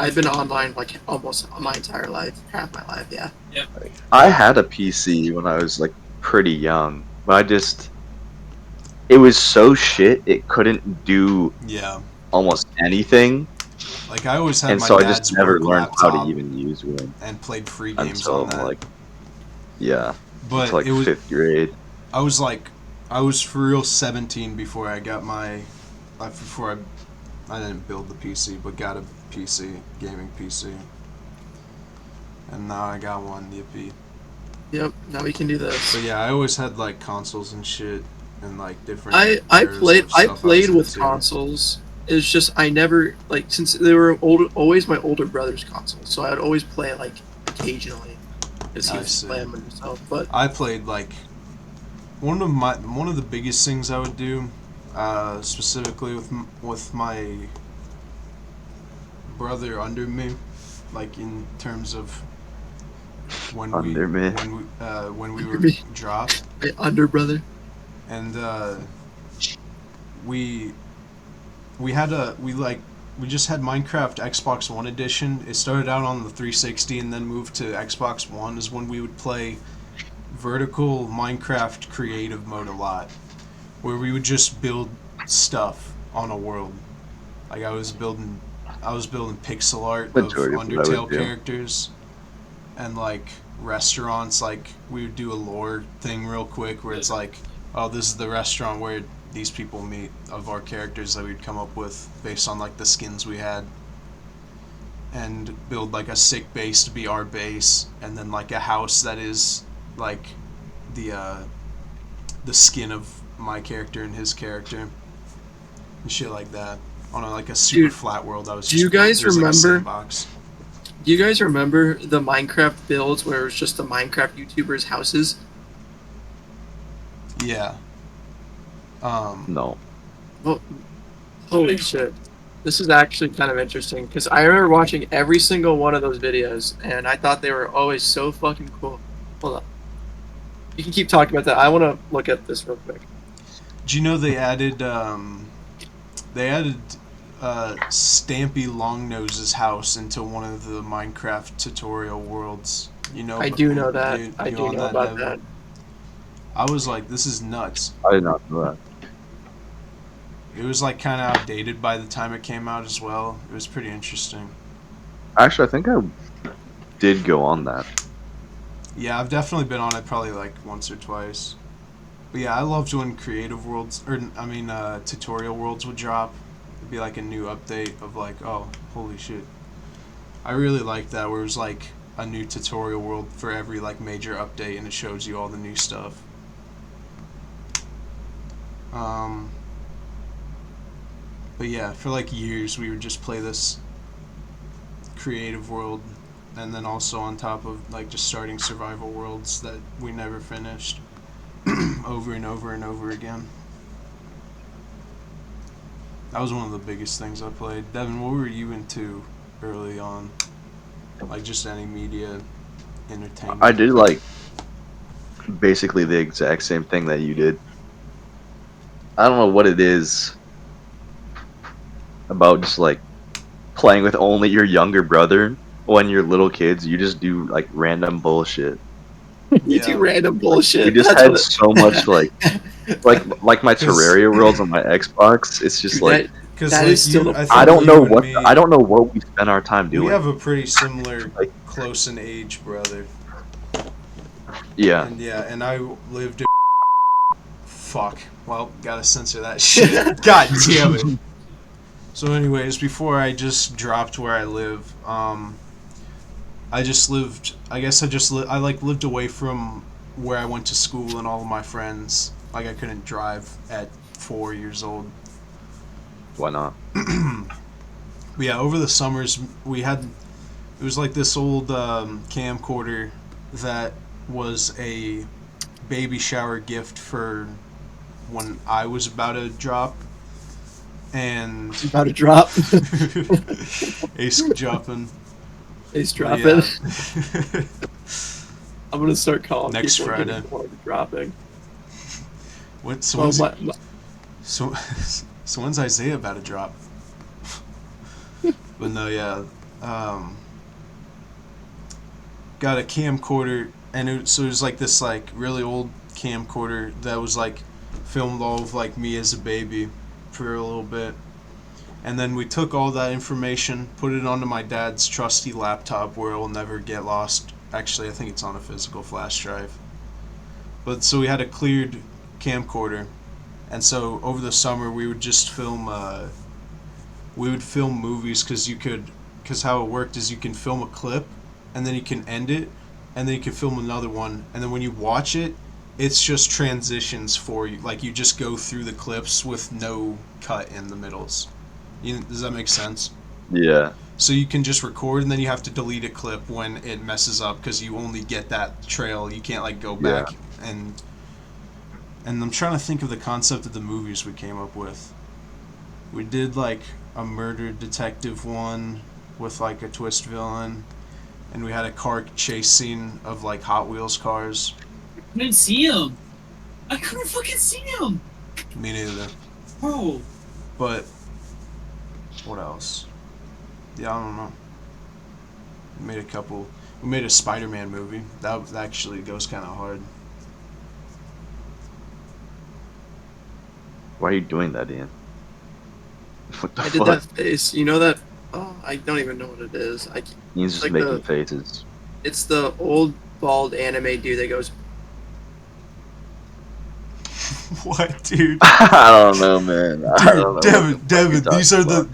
I've been online like almost my entire life, half my life. Yeah. I had a PC when I was like pretty young, but it was so shit it couldn't do Yeah. almost anything, Like I always had and my so I dad's just never work learned how laptop to even use one and played free games until on that. like, yeah, but until like it was 5th grade. I was for real 17 before I got my I didn't build the PC, but got a PC, gaming PC. And now I got one, yippee. Yep. Now we can do this. But yeah, I always had like consoles and shit and like different I eras played of I stuff played was with into. consoles. It's just I never like since they were always my older brother's consoles, so I would always play like occasionally because he I was see. playing with himself. But I played like one of the biggest things I would do, specifically with my brother under me, like in terms of when Under me. when we were Me. dropped, my under brother. and we we just had Minecraft Xbox One edition. It started out on the 360 and then moved to Xbox One. Is when we would play vertical Minecraft creative mode a lot, where we would just build stuff on a world. Like I was building pixel art of Majority of what I would Undertale do. characters, and like restaurants. Like we would do a lore thing real quick, where it's like, oh, this is the restaurant where these people meet of our characters that we'd come up with based on like the skins we had, and build like a sick base to be our base, and then like a house that is like the skin of my character and his character and shit like that on like a super Dude, flat world. I was. do you guys it was like a remember- sandbox. Do you guys remember the Minecraft builds where it was just the Minecraft YouTubers' houses? Yeah. No. Well, holy shit. This is actually kind of interesting because I remember watching every single one of those videos and I thought they were always so fucking cool. Hold on. You can keep talking about that. I want to look at this real quick. Do you know they added Stampy Longnose's house into one of the Minecraft tutorial worlds? You know. I do know that. I you do on know about Devin? that. I was like, this is nuts. I did not know that. It was like kind of outdated by the time it came out as well. It was pretty interesting. Actually, I think I did go on that. Yeah, I've definitely been on it probably like once or twice. But yeah, I loved when creative worlds, tutorial worlds would drop. It'd be like a new update of like, oh, holy shit. I really liked that where it was like a new tutorial world for every like major update and it shows you all the new stuff. But yeah, for like years we would just play this creative world, and then also on top of like just starting survival worlds that we never finished over and over and over again. That was one of the biggest things I played. Devin, what were you into early on? Like just any media entertainment? I did like basically the exact same thing that you did. I don't know what it is about just like playing with only your younger brother when you're little kids. You just do like random bullshit. You Yeah. do random bullshit. We just That's had what so much like my Terraria worlds on my Xbox. It's just like Because that like is still a- I don't know what we spend our time doing. We have a pretty similar, Like- close in age brother. Yeah. And I lived in. Fuck. Well, gotta censor that shit. God damn it. So, anyways, before I just dropped where I live, I just lived. I guess I lived away from where I went to school and all of my friends. Like I couldn't drive at 4 years old. Why not? But yeah, over the summers it was like this old camcorder that was a baby shower gift for when I was about to drop, and about to drop. Ace dropping. Ace But dropping. yeah. I'm gonna start calling Next people Friday. dropping. So Well, when's, so, so when's Isaiah about to drop? But no, yeah. Got a camcorder, and it was like this like really old camcorder that was like filmed all of like me as a baby for a little bit. And then we took all that information, put it onto my dad's trusty laptop where it will never get lost. Actually, I think it's on a physical flash drive. But so we had a cleared camcorder, and so over the summer we would just film. We would film movies because how it worked is you can film a clip, and then you can end it, and then you can film another one, and then when you watch it, it's just transitions for you. Like you just go through the clips with no cut in the middles. Does that make sense? Yeah. So you can just record, and then you have to delete a clip when it messes up because you only get that trail. You can't like go back and I'm trying to think of the concept of the movies we came up with. We did like a murder detective one with like a twist villain, and we had a car chase scene of like Hot Wheels cars. I couldn't see him. I couldn't fucking see him. Me neither. Bro. But What else? Yeah, I don't know. We made a Spider-Man movie. That actually goes kind of hard. Why are you doing that, Ian? What the I fuck? did that face. You know that? Oh, I don't even know what it is. Ian's just like making faces. It's the old bald anime dude that goes. What, dude? I don't know, man. I don't know. Devin, these are the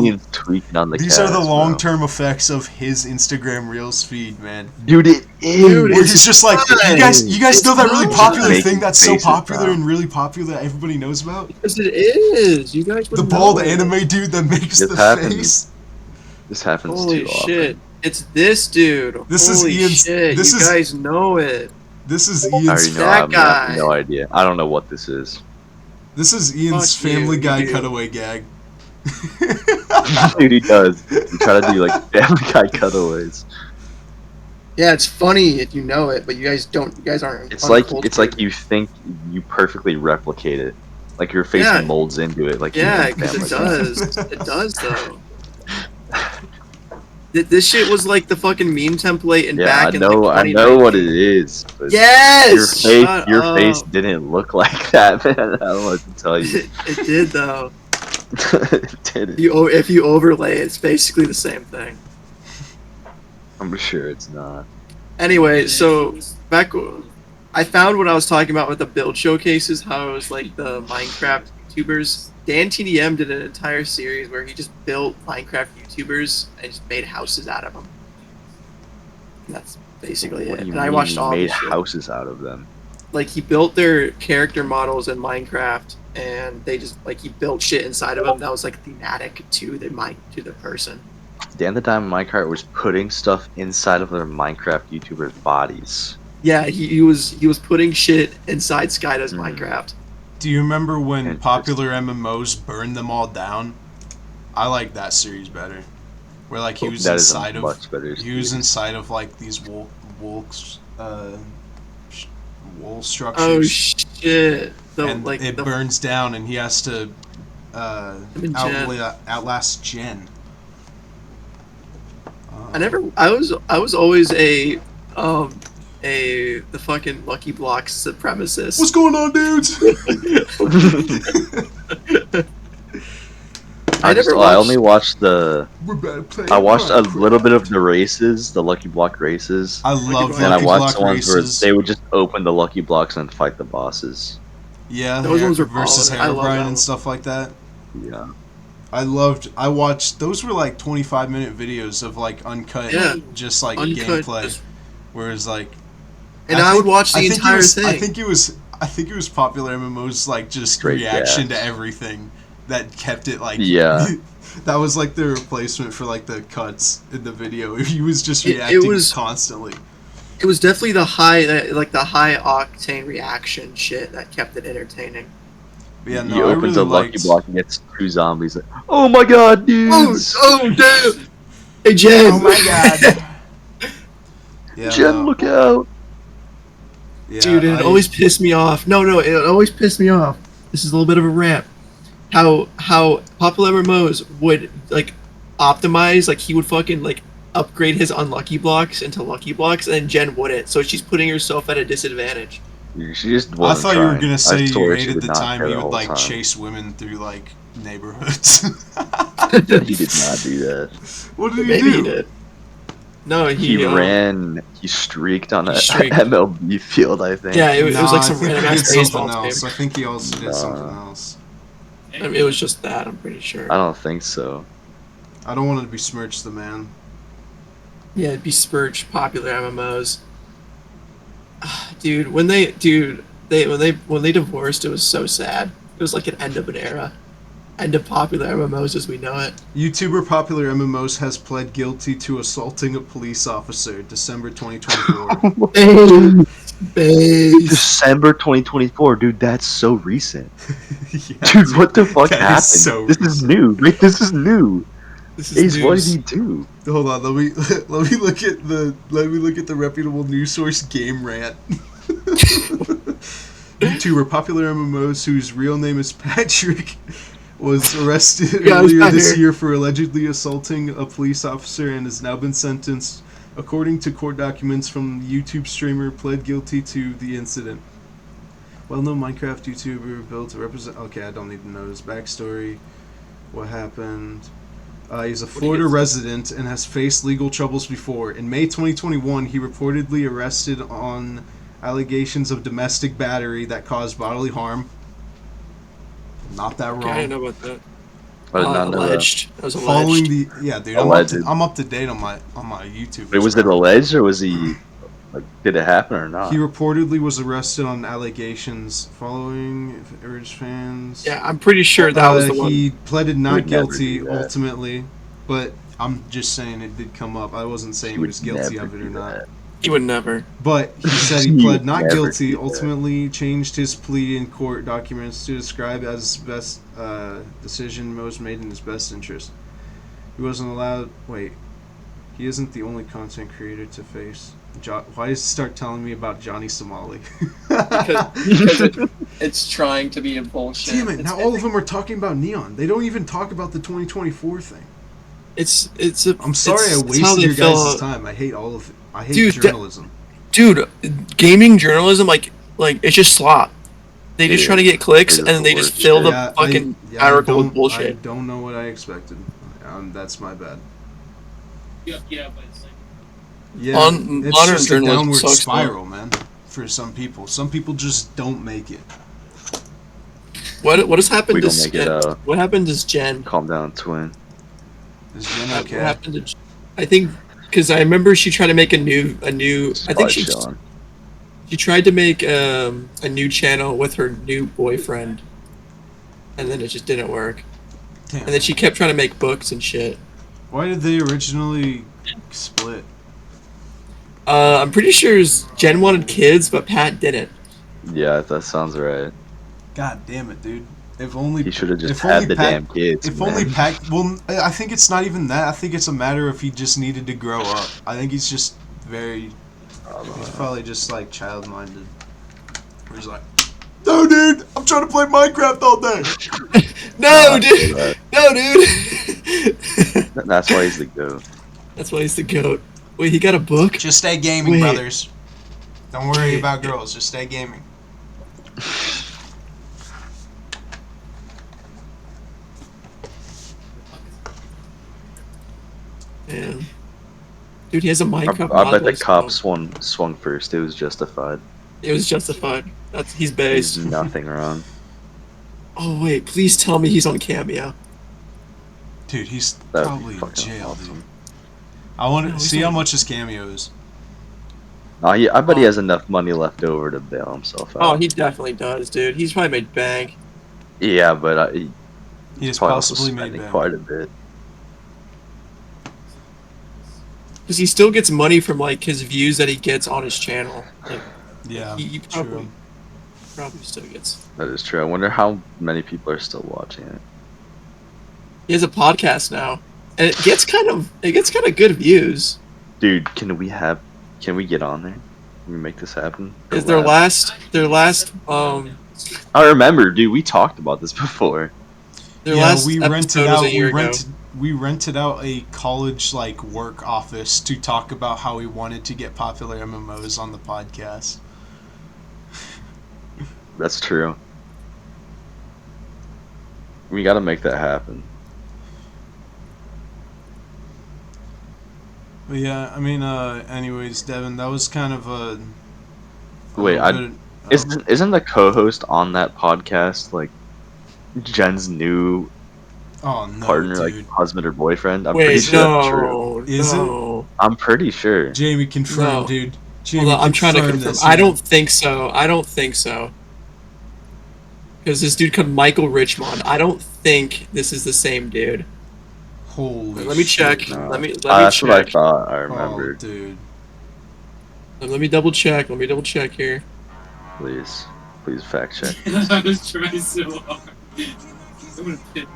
Ian's tweaking on the these are the cast, bro. long-term effects of his Instagram Reels feed, man. Dude, it is. Dude, Where he's just like, you guys know that really It's popular making thing that's so faces, popular bro. and really popular that everybody knows about? Because it is. You guys would The know bald it. anime dude that makes This the happens. face. This happens Holy too shit! often. It's this dude. This is Holy Ian's- shit! this You is- guys know it. This is I Ian's. already know. that I have guy. no idea. I don't know what this is. This is Ian's Fuck you, Family you Guy do. cutaway gag. Dude, he does. We try to do like Family Guy cutaways. Yeah, it's funny if you know it, but you guys don't. You guys aren't. It's like uncultured. you think you perfectly replicate it. Like your face Yeah. molds into it. Like Yeah, you know, because it Family Guy. does. It does though. This shit was like the fucking meme template in Yeah, back I in know. like I know what it is. But Yes. your Shut face up. didn't look like that, man. I don't know what to tell you. It did though. It didn't. If you overlay, it's basically the same thing. I'm sure it's not. Anyway, so back, I found what I was talking about with the build showcases. How it was like the Minecraft YouTubers. Dan TDM did an entire series where he just built Minecraft YouTubers and just made houses out of them. And that's basically What it. do you And I mean watched he all made this shit. houses out of them? Like he built their character models in Minecraft, and they just like he built shit inside of them that was like thematic to the person. Dan the Diamond Minecart was putting stuff inside of their Minecraft YouTubers' bodies. Yeah, he was putting shit inside Skyda's Minecraft. Do you remember when Interesting. popular MMOs burned them all down? I like that series better. Where like he was That is a inside of much better he was series. inside of like these wool structures. Oh shit! And it burns down, and he has to and outlast Jen. I was always the fucking Lucky Blocks supremacist. What's going on, dudes? I only watched the. We're about to play I watched a Minecraft. little bit of the races, the Lucky Block races. I love Block And I Lucky watched Block the ones races. where they would just open the Lucky Blocks and fight the bosses. Yeah, Those ones are versus solid. I love that Herobrine one. and stuff like that. Yeah. I watched, those were like 25-minute videos of like uncut, Yeah. just like Uncut, gameplay. just- Whereas like, And I would watch the think entire it was, thing. I think it was popular MMOs like just Straight reaction gas. to everything that kept it like Yeah. that was like the replacement for like the cuts in the video. He was just It reacting was- constantly. It was definitely the high octane reaction shit that kept it entertaining. But yeah, no, He I opens really a Lucky liked, Block and gets 2 zombies. Like, oh my god, dudes! Oh damn! Hey Jen! Oh my god. Yeah, Jen, no, look out! yeah, Dude, it always pissed me off. No, it always pissed me off. This is a little bit of a rant. How popular MMOs would like optimize, like he would fucking like upgrade his unlucky blocks into lucky blocks, and then Jen wouldn't. So she's putting herself at a disadvantage. She just I wasn't thought you were trying. gonna say I you swear she hated did the not time care he the would whole like time. chase women through like neighborhoods. He did not do that. What did he Maybe do? he did. No, He streaked on a He streaked. MLB field, I think. Yeah, it was like some I think random he did ass baseball something else. game. I think he also did Nah. something else. I mean, it was just that. I'm pretty sure. I don't think so. I don't want to besmirch the man. Yeah, it'd be Spurge popular MMOs. Dude, when they divorced, it was so sad. It was like an end of an era. End of popular MMOs as we know it. YouTuber Popular MMOs has pled guilty to assaulting a police officer, December 2024. Base. December 2024, dude, that's so recent. Yeah, Dude, what the fuck that is happened? so This is new. Like, this is new. This is Ace, what did news. he do? Hold on, let me look at the reputable news source Game Rant. YouTuber Popular MMOs, whose real name is Patrick, was arrested Yeah, I was earlier not this here. year for allegedly assaulting a police officer and has now been sentenced. According to court documents from the YouTube streamer, pled guilty to the incident. Well-known Minecraft YouTuber built to represent. Okay, I don't need to know his backstory. What happened? He's a Florida resident and has faced legal troubles before. In May 2021, he reportedly arrested on allegations of domestic battery that caused bodily harm. Not that Okay, I didn't wrong. know about that. I did not know that. Alleged. That was alleged. Following the dude, Alleged. I'm up to date on my YouTube. Wait, was it alleged or was he like? Did it happen or not? He reportedly was arrested on allegations following urged fans. Yeah, I'm pretty sure that was the one. He pleaded not would never guilty do that. ultimately, but I'm just saying it did come up. I wasn't saying he would was guilty never of it do or not. that. He would never. But he said he He pled would not never guilty, do that. ultimately changed his plea in court documents to describe as best decision was made in his best interest. He wasn't allowed. Wait, he isn't the only content creator to face. Why does it start telling me about Johnny Somali? Because it's trying to be a bullshit. Damn it! It's- Now all of them are talking about Neon. They don't even talk about the 2024 thing. It's a. I'm sorry I it's how wasted they your fill guys' out- time. I hate all of it. I hate Dude, journalism. Dude, gaming journalism, like it's just slop. They just Yeah, try to get clicks, it and is then the they just worst fill the Yeah, fucking I article with I bullshit. don't know what I expected. That's my bad. Yeah, but it's like Yeah, it's Modern just a journalism downward sucks, spiral, man. For some people, just don't make it. What has happened We to don't make it out. What happened to Jen? Calm down, twin. Is Jen What okay? happened to? I think because I remember she tried to make a new. I think she chilling. tried to make a new channel with her new boyfriend, and then it just didn't work. Damn. And then she kept trying to make books and shit. Why did they originally split? I'm pretty sure Jen wanted kids, but Pat didn't. Yeah, that sounds right. God damn it, dude. If only He should have just if had only the Pat- damn kids. If man. only Pat. Well, I think it's not even that. I think it's a matter of he just needed to grow up. I think he's just very. He's probably just like child-minded. Where he's like, no, dude, I'm trying to play Minecraft all day. No, I dude. feel that. No, dude. That's why he's the goat. That's why he's the goat. Wait, he got a book? Just stay gaming, Wait. brothers. Don't worry Wait. about girls. Just stay gaming. Yeah. Dude, he has a Minecraft I bet the mod cop list. swung first. It was justified. It was justified. He's There's based. nothing wrong. Oh wait, please tell me he's on Cameo. Dude, he's That'd probably be in fucking jail, awesome. dude. I want No, to he's see how not. much his cameo is. I bet he has enough money left over to bail himself out. Oh, he definitely does, dude. He's probably made bank. Yeah, but He has probably also possibly made spending bank. quite a bit. Because he still gets money from like his views that he gets on his channel. Like, Yeah, he true. probably still gets. That is true. I wonder how many people are still watching it. He has a podcast now, and it gets kind of good views. Dude, can we get on there? Can we make this happen? Is their last I remember, dude. We talked about this before. their Yeah, last we episode rented was out. a year ago. We rented out a college like work office to talk about how we wanted to get popular MMOs on the podcast. That's true. We got to make that happen. But yeah, I mean, anyways, Devin, that was kind of a. Wait, isn't the co-host on that podcast like Jen's new Oh no, partner, dude. like husband or boyfriend? I'm pretty Wait, sure that's true. no, Is it? no. I'm pretty sure. Jamie, confirm, No. dude. Jamie, Hold on, I'm trying to confirm. this, I man. don't think so. Because this dude called Michael Richmond. I don't think this is the same dude. Holy. Let me shit. check. No. Let me That's what I check. thought. I Oh, remembered. dude. Let me double check. Here. Please fact check. I was trying so hard. I'm gonna pit.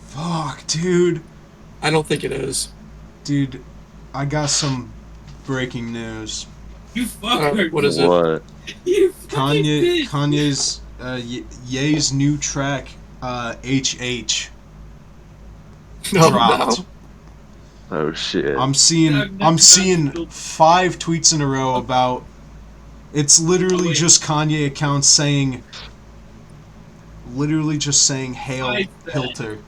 Fuck, dude. I don't think it is. Dude, I got some breaking news. You fucker. What is it? What? You fucking bitch. Ye's new track, HH, No, dropped. no. Oh shit. I'm seeing 5 tweets in a row about. It's literally just Kanye accounts saying. Literally just saying "Hail Hilter."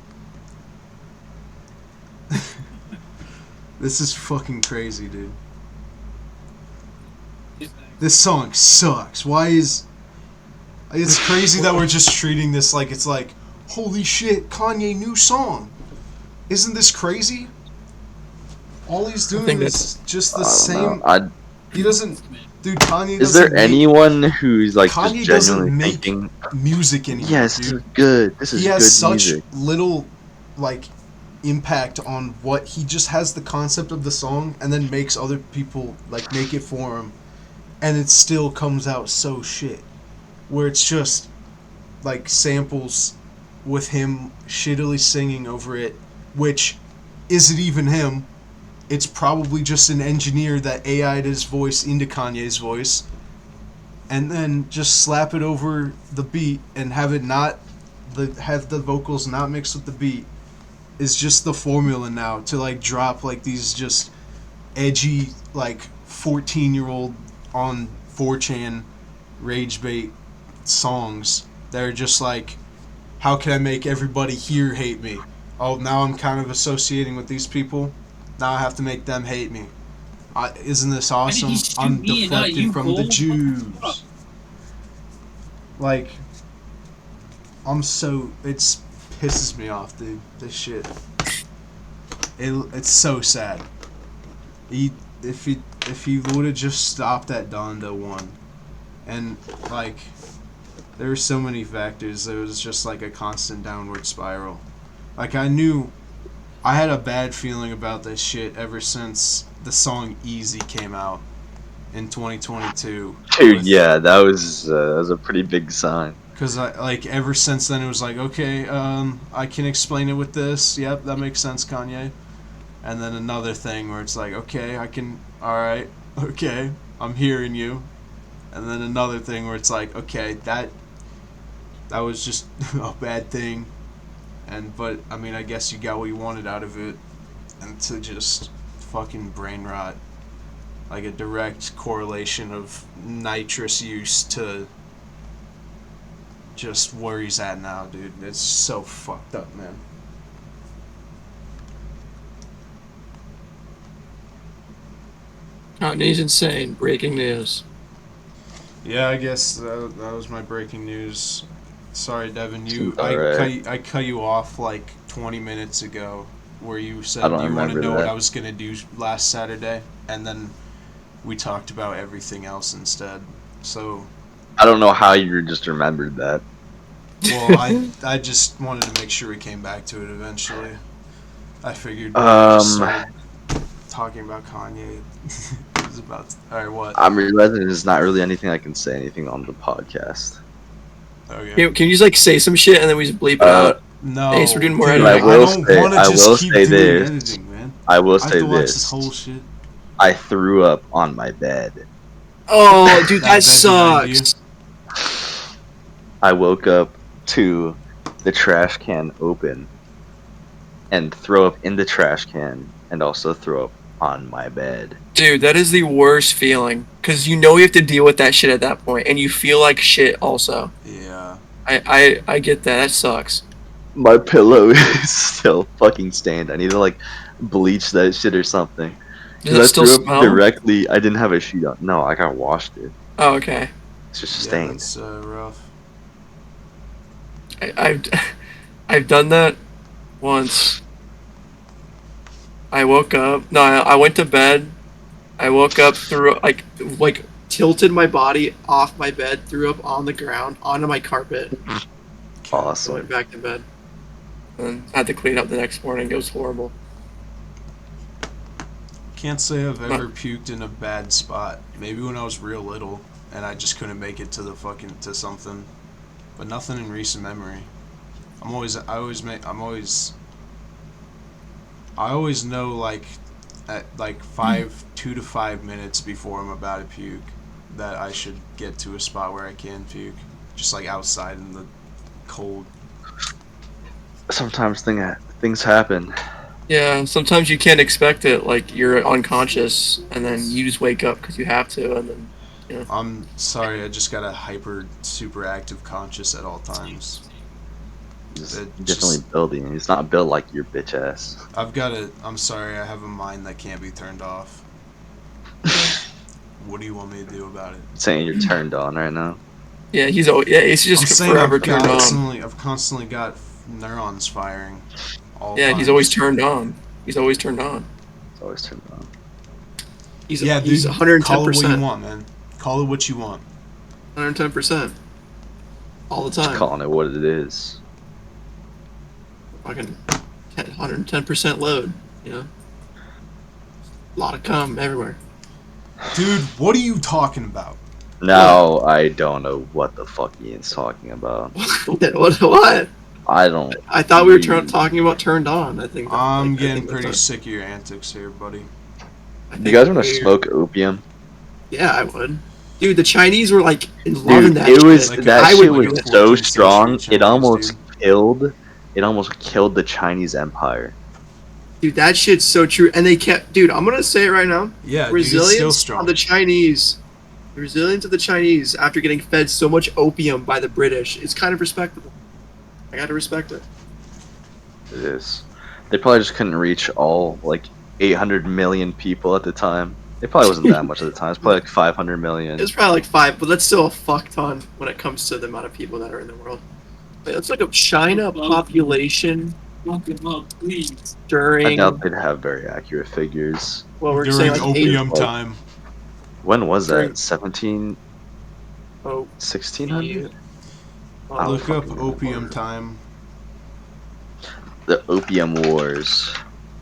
This is fucking crazy, dude. This song sucks. Why is... It's crazy that we're just treating this like it's like, holy shit, Kanye new song. Isn't this crazy? All he's doing think is just the I don't same... know. He doesn't... Dude, Kanye Is doesn't there anyone who's like Kanye just doesn't genuinely make thinking, music anymore, yes, this dude. is good. This is He has good such music. little, like, impact on what... He just has the concept of the song and then makes other people, like, make it for him. And it still comes out so shit. Where it's just, like, samples with him shittily singing over it, which isn't even him. It's probably just an engineer that AI'd his voice into Kanye's voice, and then just slap it over the beat and have it not, have the vocals not mixed with the beat, is just the formula now to, like, drop, like, these just edgy, like, 14-year-old on 4chan rage bait songs that are just like, how can I make everybody here hate me? Oh, now I'm kind of associating with these people. Now I have to make them hate me. Isn't this awesome? shoot I'm me and not deflected you, from Cole? the What the Jews. fuck? Like, it pisses me off, dude. This shit. It's so sad. If he would have just stopped at Donda 1, and, like, there were so many factors. There was just like a constant downward spiral. Like, I had a bad feeling about this shit ever since the song Easy came out in 2022. Dude, yeah, that was a pretty big sign. Because ever since then it was like, okay, I can explain it with this. Yep, that makes sense, Kanye. And then another thing where it's like, okay, alright, okay, I'm hearing you. And then another thing where it's like, okay, that was just a bad thing. But I mean, I guess you got what you wanted out of it. And to just fucking brain rot. Like a direct correlation of nitrous use to just where he's at now, dude. It's so fucked up, man. Kanye's insane. Breaking news. Yeah, I guess that was my breaking news. Sorry, Devin. I cut you off like 20 minutes ago, where you said I don't you want to remember know what that. I was gonna do last Saturday, and then we talked about everything else instead. So, I don't know how you just remembered that. well, I just wanted to make sure we came back to it eventually. I figured we just started talking about Kanye. It was about alright. What? I'm realizing there's not really anything I can say anything on the podcast. Okay. Can you just like say some shit and then we just bleep it out? No, Ace, we're doing more dude, editing. I don't want to I just will keep say doing this. editing, man. I will I have say to watch this. this whole shit. I threw up on my bed. Oh, dude, That that bed behind sucks. I woke up to the trash can open and throw up in the trash can and also throw up on my bed. Dude, that is the worst feeling. Because you know you have to deal with that shit at that point, and you feel like shit also. Yeah. I get that. That sucks. My pillow is still fucking stained. I need to like bleach that shit or something. Does it I still threw up smell? directly. I didn't have a sheet on. No, I got washed it. Oh, okay. It's just Yeah, stained. that's rough. I've done that once. I woke up. No, I went to bed. I woke up, threw like tilted my body off my bed, threw up on the ground onto my carpet, Awesome. went back to bed, and had to clean up the next morning. It was horrible. Can't say I've ever puked in a bad spot. Maybe when I was real little and I just couldn't make it to something, but nothing in recent memory. I always know like at like 2 to 5 minutes before I'm about to puke that I should get to a spot where I can puke. just like outside in the cold. Sometimes things happen. Yeah, sometimes you can't expect it. Like you're unconscious, and then you just wake up because you have to, and then I'm sorry, I just got a hyper super active conscious at all times. He's It definitely just- building. He's not built like your bitch ass. I'm sorry, I have a mind that can't be turned off. What do you want me to do about it? Saying you're turned on right now. he's I'm just saying forever turned on. I've constantly got neurons firing. Yeah, he's always turned on. He's always turned on. It's always turned on. He's Yeah, he's dude. 110%. Call it what you want, man. Call it what you want. 110%. All the Just time. calling it what it is. Fucking 110% load. You know. A lot of cum everywhere. Dude, what are you talking about? Now I don't know what the fuck Ian's talking about. What? I don't. I thought we were talking about turned on. I think. I'm I getting think pretty that's sick of your antics here, buddy. You guys want to smoke opium? Yeah, I would. Dude, the Chinese were like Dude, loving that it was shit. that I shit would was do that. so 14th strong. century It almost Chinese, killed. It almost killed the Chinese Empire. Dude, that shit's so true. And they kept, dude, I'm gonna say it right now. Yeah, dude, it's still Resilience strong. of the Chinese, the resilience of the Chinese after getting fed so much opium by the British is kind of respectable. I gotta respect it. It is. They probably just couldn't reach all like 800 million people at the time. It probably wasn't that much at the time. It's probably like 500 million. It's probably like 5, but that's still a fuck ton when it comes to the amount of people that are in the world. Wait, let's look up China population Look him up, please. I during. doubt they'd have very accurate figures. Well, we're During saying like opium 8, time. When was During- that? 17, oh, 1600? oh, I'll Look up fucking opium remember. time. The Opium Wars.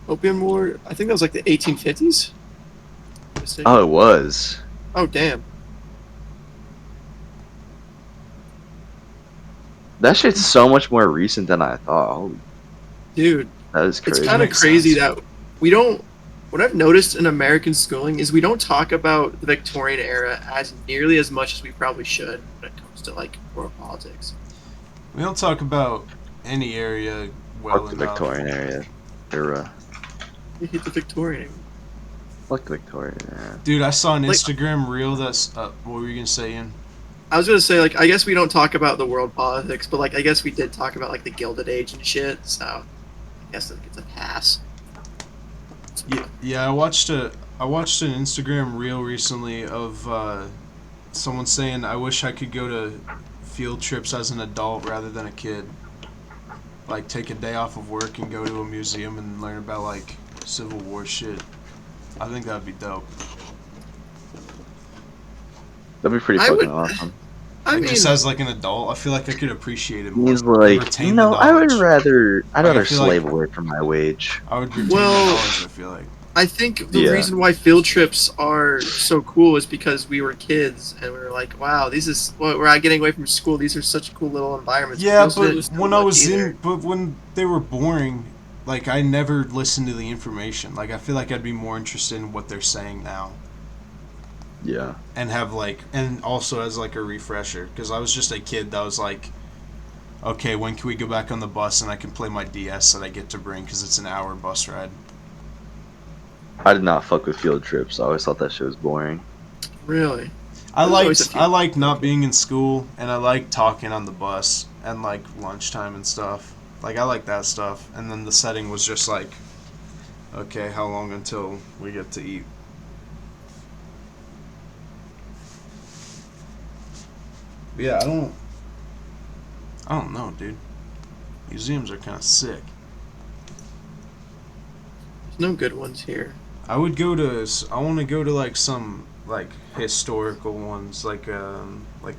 Opium War. I think that was like the 1850s. Oh, it was. Oh, damn. That shit's so much more recent than I thought. Holy, Dude, that is it's crazy. kind of Makes crazy sense. that we don't. What I've noticed in American schooling is we don't talk about the Victorian era as nearly as much as we probably should when it comes to like world politics. We don't talk about any area well Fuck the enough. Victorian era. We hate the Victorian era. Fuck the Victorian era. Dude, I saw an Like- Instagram reel that's. What were you gonna say, Ian? I was gonna say like I guess we don't talk about the world politics, but like I guess we did talk about like the Gilded Age and shit. So I guess that gets a pass. Yeah. I watched an Instagram reel recently of someone saying, "I wish I could go to field trips as an adult rather than a kid. Like take a day off of work and go to a museum and learn about like Civil War shit." I think that'd be dope. That'd be pretty I fucking would- awesome. I Like, mean, just as like an adult, I feel like I could appreciate it more. He's like, retain no, the I would knowledge. rather, I'd Like, I rather feel like- slave away from my wage. I would retain Well- the knowledge, I feel like. I think the Yeah. reason why field trips are so cool is because we were kids and we were like, wow, we're not getting away from school. These are such cool little environments. Yeah, We also but didn't when I look was either. but when they were boring, like I never listened to the information. Like I feel like I'd be more interested in what they're saying now, Yeah. and have like, and also as like a refresher, because I was just a kid that was like, okay, when can we go back on the bus and I can play my DS that I get to bring because it's an hour bus ride. I did not fuck with field trips. I always thought that shit was boring. Really? I There's always a few- liked not being in school, and I liked talking on the bus and like lunchtime and stuff. Like I like that stuff, and then the setting was just like, okay, how long until we get to eat? But yeah, I don't know, dude. Museums are kind of sick. There's no good ones here. I want to go to like some like historical ones, like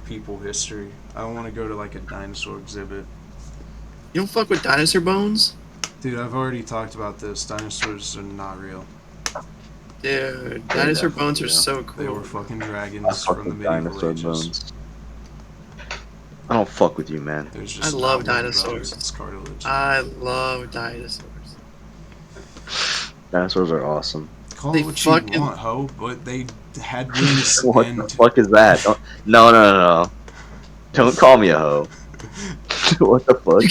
people history. I want to go to like a dinosaur exhibit. You don't fuck with dinosaur bones? Dude, I've already talked about this. Dinosaurs are not real. Dude, dinosaur bones are yeah. so They were cool. fucking I dragons fuck from the with medieval dinosaur ages. bones. I don't fuck with you, man. There's just I love not bone dinosaurs. bones, it's cartilage. I love dinosaurs. Dinosaurs are awesome. Call they it what you fucking- want, ho, but they had wings What and the fuck is that? No. Don't call me a hoe. What the fuck?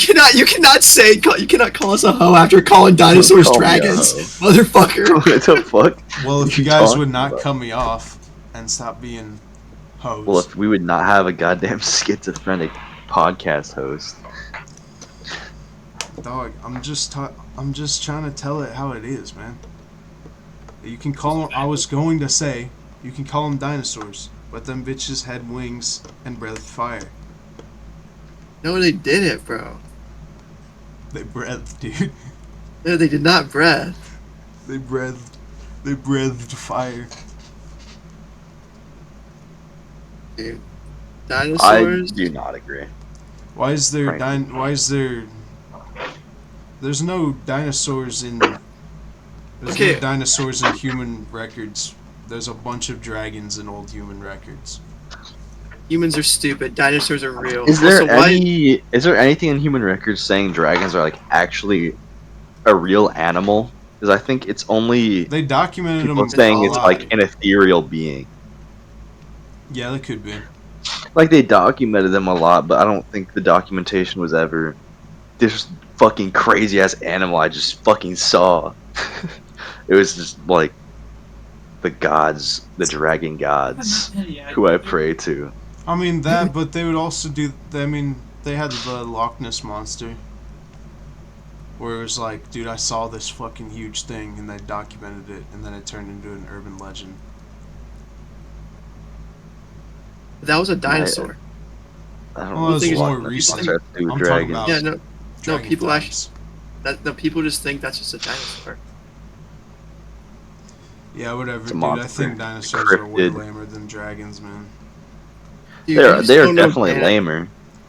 You cannot call us a hoe after calling dinosaurs Call me a dragons, hoe. motherfucker. What the fuck? Well, if What you you guys talking would not about? cut me off and stop being hoes. Well, if we would not have a goddamn schizophrenic podcast host. Dog, I'm just trying to tell it how it is, man. You can call them. I was going to say you can call them dinosaurs, but them bitches had wings and breathed fire. No, they didn't, bro. They breathed, dude. No, they did not breath. They breathed fire. Dude. I Dinosaurs. do not agree. Why is there Frankly. Why is there? There's no dinosaurs in. There's Okay. no dinosaurs in human records. There's a bunch of dragons in old human records. Humans are stupid. Dinosaurs are real. Is there Also, why- is there anything in human records saying dragons are like actually a real animal? Because I think it's only They documented people them. saying a it's lot. like an ethereal being. Yeah, they could be. Like they documented them a lot, but I don't think the documentation was ever this fucking crazy ass animal I just fucking saw. It was just like the gods, the dragon gods, who I pray to. I mean that, but they would also do. I mean, they had the Loch Ness monster, where it was like, dude, I saw this fucking huge thing, and they documented it, and then it turned into an urban legend. That was a dinosaur. I don't Well, know it was what more the recent. monster has to do with I'm talking dragons. about Yeah, no, dragon people times. no, people just think that's just a dinosaur. Yeah, whatever, It's a dude. I monster. think dinosaurs are way Cryptid. lamer than dragons, man. Dude, They you are just they are don't know definitely Dan- lamer.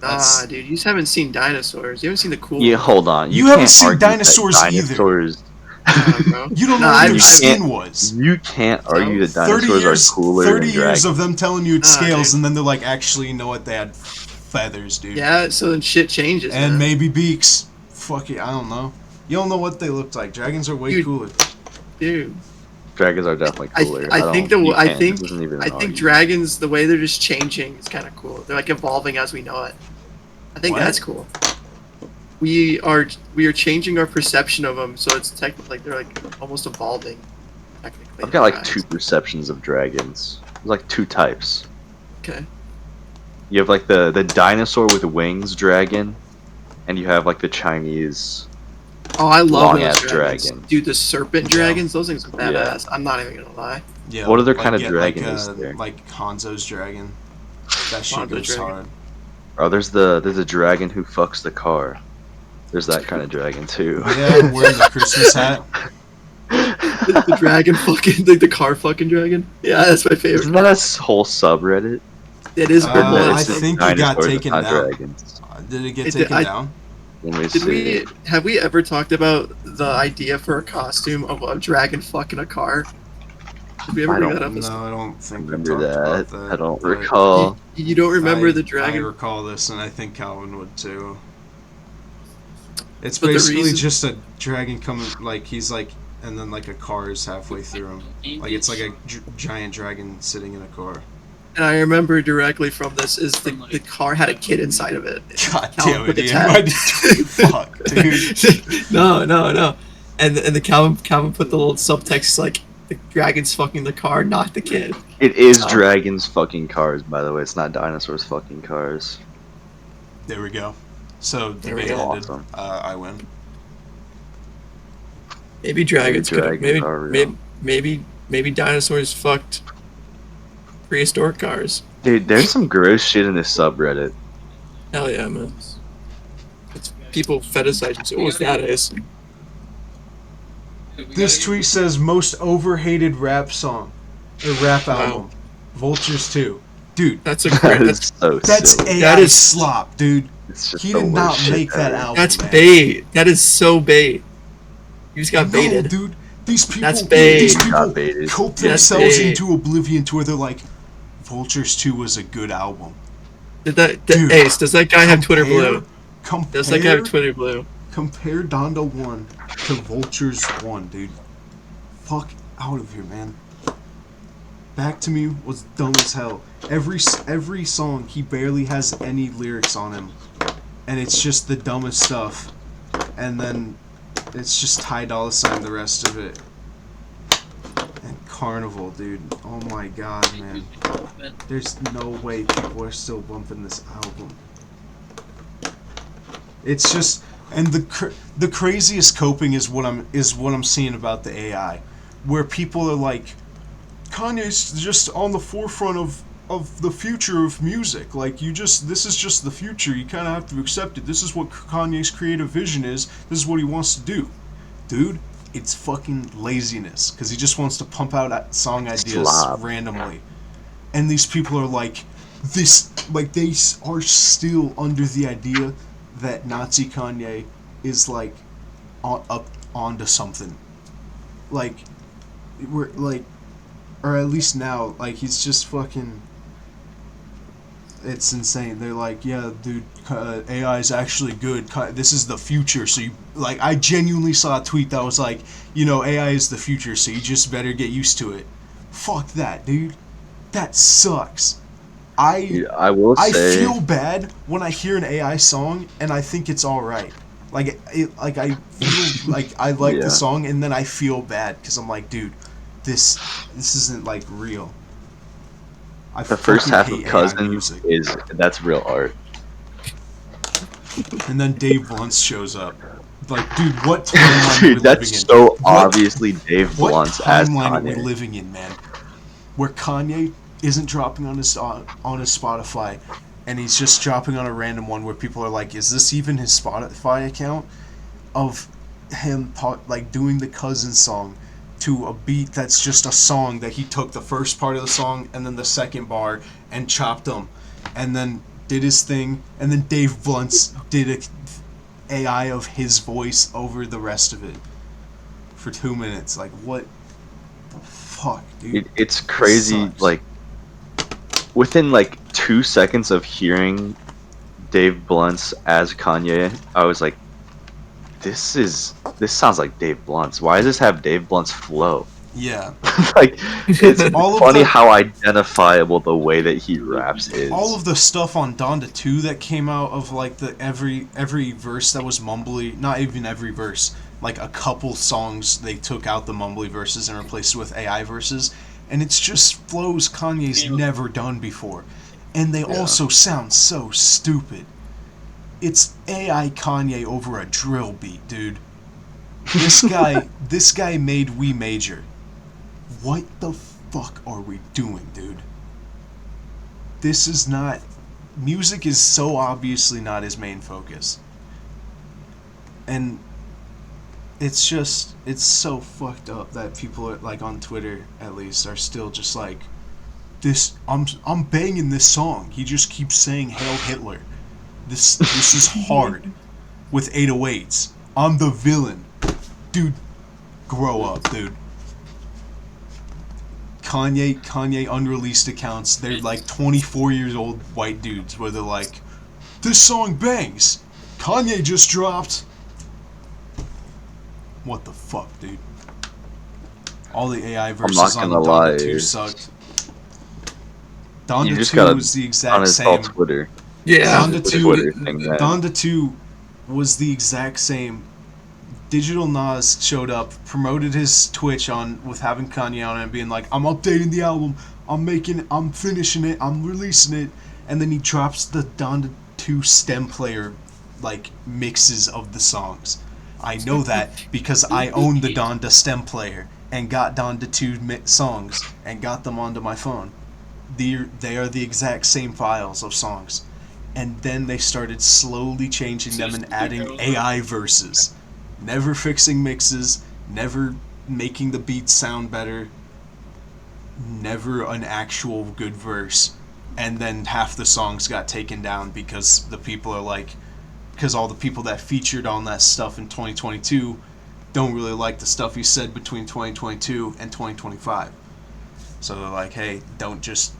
Nah, That's- dude, you just haven't seen dinosaurs. You haven't seen the cool. Yeah, hold on. You haven't can't seen argue that dinosaurs either. dinosaurs Nah, bro. You don't know Nah, what I- their I- skin was. You can't argue that 30 dinosaurs years, are cooler 30 than years dragons. of them telling you it's Nah, scales, dude. and then they're like, actually, you know what? They had feathers, dude. Yeah, so then shit changes. And man. maybe beaks. Fuck it, I don't know. You don't know what they looked like. Dragons are way Dude. cooler. dude, Dragons are definitely cooler. I don't- think you I can't- think this isn't even an I think argument. dragons, the way they're just changing, is kind of cool. They're like evolving as we know it. I think What? that's cool. We are changing our perception of them, so it's technically like they're like almost evolving. Technically, I've got like in our two eyes. perceptions of dragons. There's like two types. Okay. You have like the dinosaur with wings dragon, and you have like the Chinese. Oh, I love those Long-ass dragons. dragon. Dude, the serpent Yeah. dragons, those things are badass. I'm not even gonna lie. Yeah. What other kind of get, dragon like, is there? Like Hanzo's dragon. That shit Hanzo goes dragon. hard. Oh, there's a dragon who fucks the car. There's that kind of dragon too. Yeah, I'm wearing the Christmas hat. The dragon fucking, like the car fucking dragon. Yeah, that's my Isn't favorite. that a whole subreddit? It is. Uh, good, I but it's- think it got Dinosaurs, taken not down. dragons. Did it get It did- taken I- down? Let me Did see. we have we ever talked about the idea for a costume of a dragon fucking a car? Did we ever I bring don't that up? No, I don't think we remember talked about that. that. I don't but recall. You don't remember I- the I dragon? recall this, and I think Calvin would too. It's But the basically reason- just a dragon coming, like, he's like, and then like a car is halfway through him. Like, it's like a giant dragon sitting in a car. And I remember directly from this is the car had a kid inside of it. God Calvin damn it, put the Ian. tag- Why did you fuck, dude? No. And the Calvin put the little subtext like the dragon's fucking the car, not the kid. It is Oh. dragons fucking cars, by the way. It's not dinosaurs fucking cars. There we go. So, There we debate go. ended. Awesome. I win. Maybe dragons could dragons are real. maybe dinosaurs fucked prehistoric cars. Dude, there's some gross shit in this subreddit. Hell yeah, man. It's people fetishizing. What was that is? This tweet says most overhated rap song, or rap album, Vultures 2. Dude, That's a That great. is so that's silly. AI That is- slop, dude. It's just He the did worst not shit make that ever. album. That's man. bait. That is so bait. You just got baited. No, dude. These people, That's bait. these Got people baited. cope That's themselves bait. into oblivion to where they're like, Vultures 2 was a good album. Dude, Ace, does that guy have Twitter Blue? Does that guy have Compare, Twitter Blue? compare Donda 1 to Vultures 1, dude. Fuck out of here, man. Back to Me was dumb as hell. Every song, he barely has any lyrics on him. And it's just the dumbest stuff. And then it's just Ty Dolla $ign the rest of it. And Carnival, dude. Oh my god, man. There's no way people are still bumping this album. It's just, and the craziest coping is what I'm seeing about the AI, where people are like, Kanye's just on the forefront of the future of music. Like, this is just the future. You kind of have to accept it. This is what Kanye's creative vision is. This is what he wants to do. Dude, it's fucking laziness, because he just wants to pump out song ideas randomly. And these people are like, they are still under the idea that Nazi Kanye is like up onto something. Like, we're like, or at least now, like, he's just fucking. It's insane. They're like, yeah, dude, AI is actually good. This is the future. So you, like, I genuinely saw a tweet that was like, AI is the future, so you just better get used to it. Fuck that, dude. That sucks. I will say, I feel bad when I hear an AI song and I think it's all right. Like, I feel like I like the song, and then I feel bad because I'm like, dude, this isn't like real. The first half of Cousins that's real art. And then Dave Blunt's shows up. Like, dude, what timeline Dude, are we living in? that's so obviously Dave Blunt's as Kanye. What timeline are we living in, man? Where Kanye isn't dropping on his Spotify, and he's just dropping on a random one where people are like, is this even his Spotify account? Of him like doing the Cousins song to a beat that's just a song that he took the first part of the song and then the second bar and chopped them, and then did his thing, and then Dave Blunt's did a AI of his voice over the rest of it for 2 minutes. Like, what the fuck, dude? It's crazy. Like, within like 2 seconds of hearing Dave Blunt's as Kanye, I was like, this sounds like Dave Blunt's. Why does this have Dave Blunt's flow? Yeah. Like, it's funny how identifiable the way that he raps is. All of the stuff on Donda 2 that came out of like the every verse that was mumbly, not even every verse, like a couple songs they took out the mumbly verses and replaced it with AI verses, and it's just flows Kanye's never done before. And they also sound so stupid. It's AI Kanye over a drill beat, dude. This guy made We Major. What the fuck are we doing, dude? This is not... Music is so obviously not his main focus. And it's just... It's so fucked up that people are, like, on Twitter, at least, are still just like, I'm banging this song. He just keeps saying Hail Hitler. This is hard. With 808s. I'm the villain. Dude, grow up, dude. Kanye unreleased accounts, they're like 24 years old white dudes where they're like, this song bangs. Kanye just dropped. What the fuck, dude? All the AI verses on Donda 2 sucked. Donda 2 was the exact same. Twitter. Yeah. Donda 2 was the exact same. Digital Nas showed up, promoted his Twitch with having Kanye on it and being like, I'm updating the album, I'm finishing it, I'm releasing it, and then he drops the Donda 2 stem player, like, mixes of the songs. I know that because I own the Donda stem player and got Donda 2 songs and got them onto my phone. They are the exact same files of songs. And then they started slowly changing them and adding AI verses. Never fixing mixes, never making the beats sound better, never an actual good verse. And then half the songs got taken down because all the people that featured on that stuff in 2022 don't really like the stuff he said between 2022 and 2025. So they're like, hey, don't just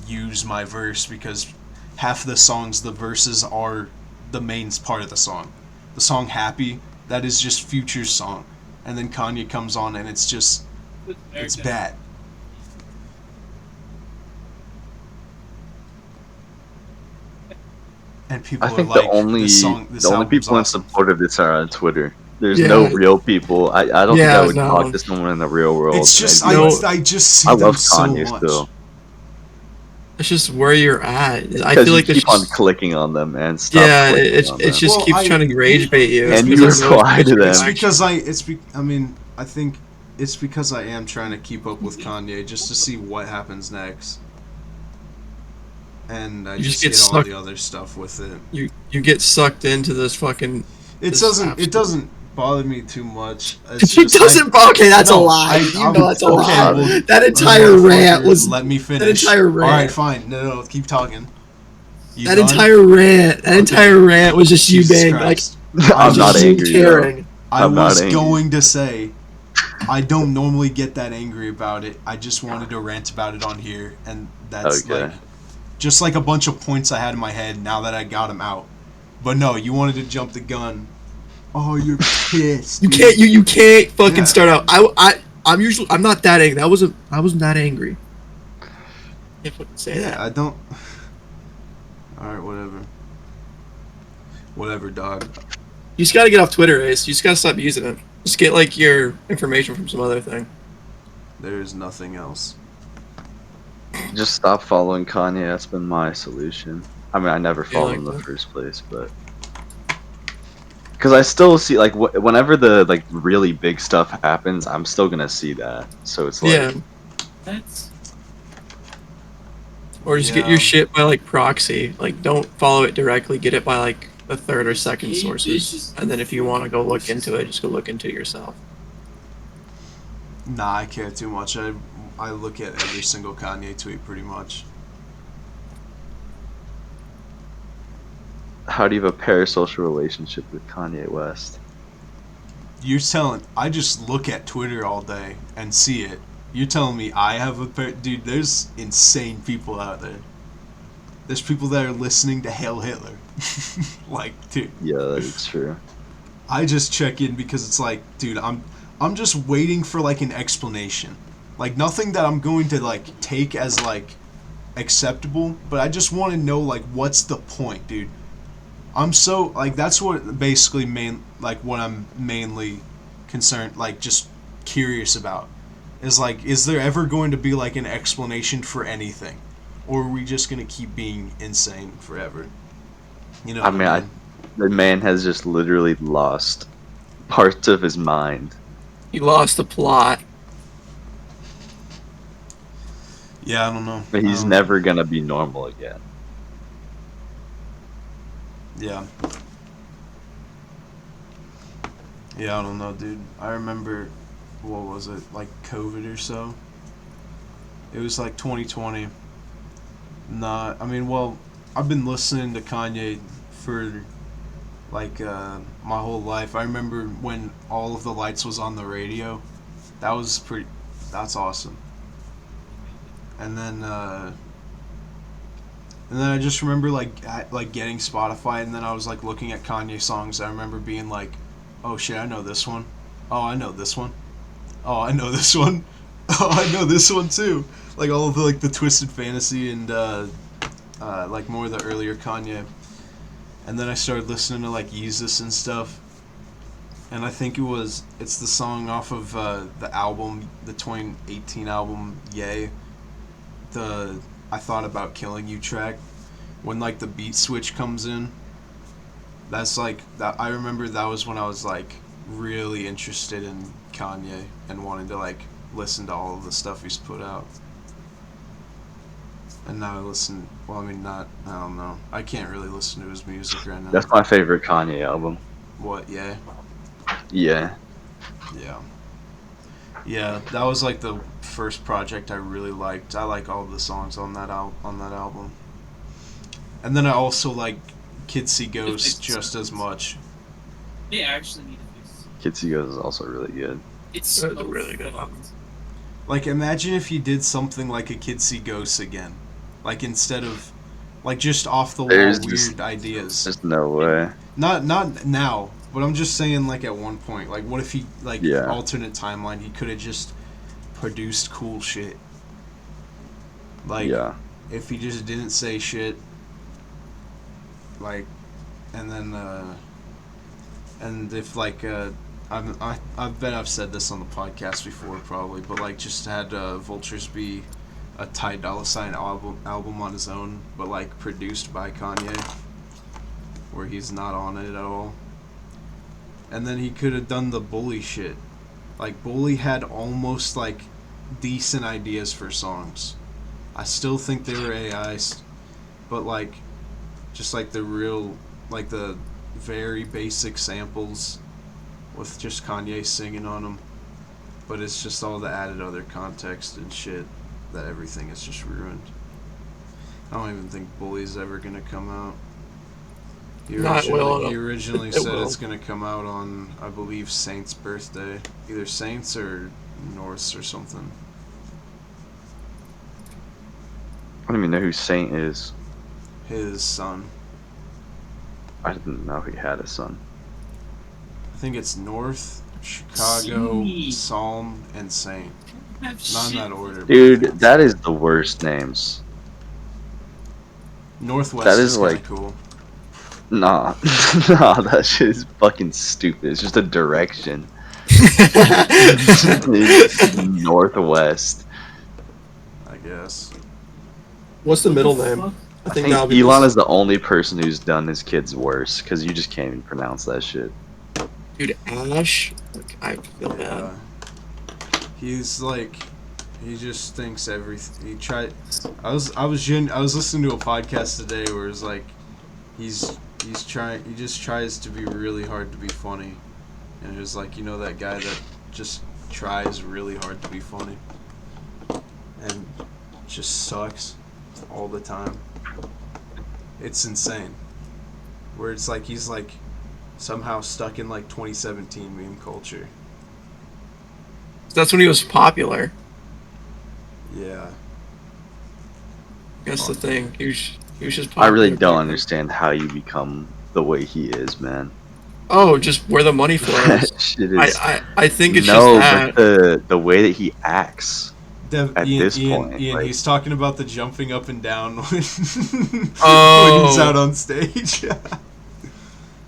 use my verse, because half the songs, the verses are the main part of the song. The song Happy, that is just Future's song. And then Kanye comes on and it's bad. and people I are think like, this the only album's people in awesome. support of this are on Twitter. There's Yeah. no real people. I don't think Yeah, I would no. talk to someone in the real world. It's and just they'd be like, I just see I them love so Kanye much. still. It's just where you're at. I Because feel you like there's keep on just clicking on them and stop yeah, clicking on it them. just Well, keeps trying to rage bait you. And because you there's no reply to reaction. them. It's because I mean, I think it's because I am trying to keep up with Kanye just to see what happens next. And I You just just get get all sucked- the other stuff with it. You get sucked into this fucking. It This doesn't absolute- it doesn't bother me too much. It's It just, doesn't. Okay, that's a no, lie. You I'm- know that's a okay, lie. well, That entire rant was. Let me finish. That entire rant. All right, fine. No, keep talking. You That done? entire rant. That Okay. entire rant was just you Jesus being like. Christ. I'm not just you angry. caring. I I'm not was angry. going to say, I don't normally get that angry about it. I just wanted to rant about it on here, and that's Okay. like, just like a bunch of points I had in my head. Now that I got them out, but no, you wanted to jump the gun. Oh, you're pissed. You dude. can't. You can't fucking Yeah. start out. I'm not that angry. I wasn't that angry. Can't fucking say Yeah, that. I don't. All right, whatever. Whatever, dog. You just gotta get off Twitter, Ace. You just gotta stop using it. Just get like your information from some other thing. There is nothing else. Just stop following Kanye. That's been my solution. I mean, I never Yeah, followed like him in the that. first place, but because I still see like whenever the like really big stuff happens, I'm still gonna see that. So it's like, Yeah, That's or just get Yeah. your shit by like proxy. Like, don't follow it directly. Get it by like the third or second sources, and then if you want to go look into it, just go look into it yourself. Nah, I care too much. I look at every single Kanye tweet pretty much. how do you have a parasocial relationship with Kanye West? You're telling I just look at Twitter all day and see it. You're telling me I have a dude? There's insane people out there. There's people that are listening to Hail Hitler. Like, dude, Yeah, that's true. I just check in because it's like, dude, I'm just waiting for like an explanation. Like nothing that I'm going to like take as like acceptable, but I just want to know like what's the point, dude. I'm so like that's what basically what I'm mainly concerned, like just curious about is like, is there ever going to be like an explanation for anything, or are we just gonna keep being insane forever? You know. I mean, the man has just literally lost parts of his mind. You lost the plot. Yeah, I don't know. But he's never gonna be normal again. Yeah. Yeah, I don't know, dude. I remember, what was it, like COVID or so? It was like 2020. I mean, well, I've been listening to Kanye for like my whole life. I remember when All of the Lights was on the radio. That's awesome. And then I just remember like getting Spotify, and then I was like looking at Kanye songs. I remember being like, "Oh shit, I know this one. Oh, I know this one. Oh, I know this one. Oh, I know this one too." Like all of the like the Twisted Fantasy and like more of the earlier Kanye. And then I started listening to like Yeezus and stuff. And I think it's the song off of the album, the 2018 album, Yay. The I Thought About Killing You track, when like the beat switch comes in. That's like that. I remember that was when I was like really interested in Kanye and wanted to like listen to all of the stuff he's put out. And now I listen. Well, I mean, I don't know. I can't really listen to his music right now. That's my favorite Kanye album. What? Yeah. Yeah. Yeah. Yeah, that was like the first project I really liked. I like all of the songs on that album. And then I also like Kids See Ghosts just as much. they actually need to fix. Kids See Ghosts is also really good. It's That's so really good. fucked. Like, imagine if you did something like a Kids See Ghosts again. Like, instead of like just off the wall There's weird just- ideas. There's no way. Not now, but I'm just saying like at one point. Like, what if he like Yeah. alternate timeline? He could have just produced cool shit. Like, Yeah. if he just didn't say shit. like, and then and if like I've said this on the podcast before probably, but like just had Vultures be a Ty Dolla $ign album on his own, but like produced by Kanye, where he's not on it at all. And then he could have done the Bully shit. Like Bully had almost like decent ideas for songs. I still think they were AIs, but like just like the real, like the very basic samples with just Kanye singing on them. But it's just all the added other context and shit that everything is just ruined. I don't even think Bully's ever gonna come out. He originally said it's gonna come out on, I believe, Saint's birthday. Either Saint's or North's or something. I don't even know who Saint is. His son. I didn't know he had a son. I think it's North, Chicago, See. Psalm, and Saint. Have Not in shit. that order. Dude, that is the worst names. Northwest that is is kinda like- cool. Nah. Nah, that shit is fucking stupid. It's just a direction. It's Northwest. I guess. What's the middle What the name? fuck? I I think think that'll be Elon is the only person who's done his kids worse, because you just can't even pronounce that shit. dude Ash. Like, I feel bad. Yeah. He's like, he just thinks everything. He tried. I was listening to a podcast today where it's like, he just tries to be really hard to be funny, and it was like, you know, that guy that just tries really hard to be funny, and just sucks all the time. It's insane. Where it's like he's like somehow stuck in like 2017 meme culture. That's when he was popular. Yeah. That's the thing. He was just I popular. really don't back then. understand how you become the way he is, man. Oh, just where the money flows. That shit is. I think it's no, just that. but the way that he acts. At Ian, this point, Ian, like- he's talking about the jumping up and down when, when he's Oh. out on stage.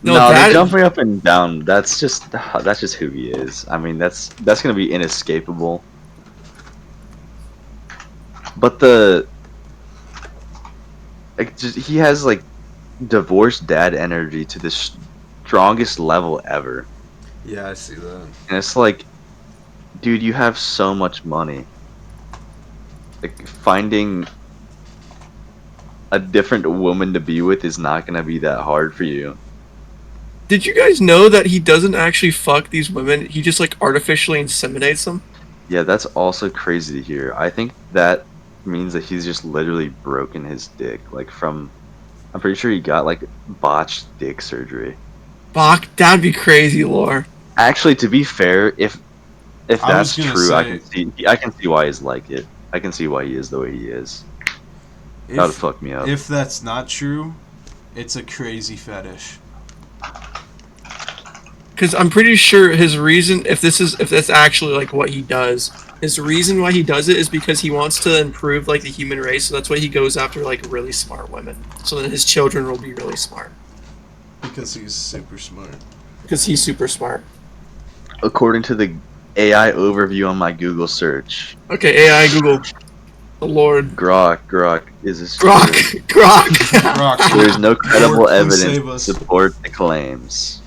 No, No, that- the jumping up and down. That's just who he is. I mean, that's gonna be inescapable. But he has like divorced dad energy to the strongest level ever, Yeah, I see that. and it's like, dude, you have so much money. Like finding a different woman to be with is not gonna be that hard for you. Did you guys know that he doesn't actually fuck these women? He just like artificially inseminates them. Yeah, that's also crazy to hear. I think that means that he's just literally broken his dick. Like I'm pretty sure he got like botched dick surgery. Fuck, that'd be crazy, lore. Actually, to be fair, if I was that's gonna true, say- I can see why he's like it. I can see why he is the way he is. That would fuck me up. If that's not true, it's a crazy fetish. Because I'm pretty sure his reason, if that's actually like what he does, his reason why he does it is because he wants to improve like the human race. So that's why he goes after like really smart women. So then his children will be really smart. Because he's super smart. Because he's super smart. According to the AI overview on my Google search, Okay, AI Google. The Lord. Grok is a Grok. steward. Grok. Rock, There's no credible Lord, please evidence save to us. support the claims.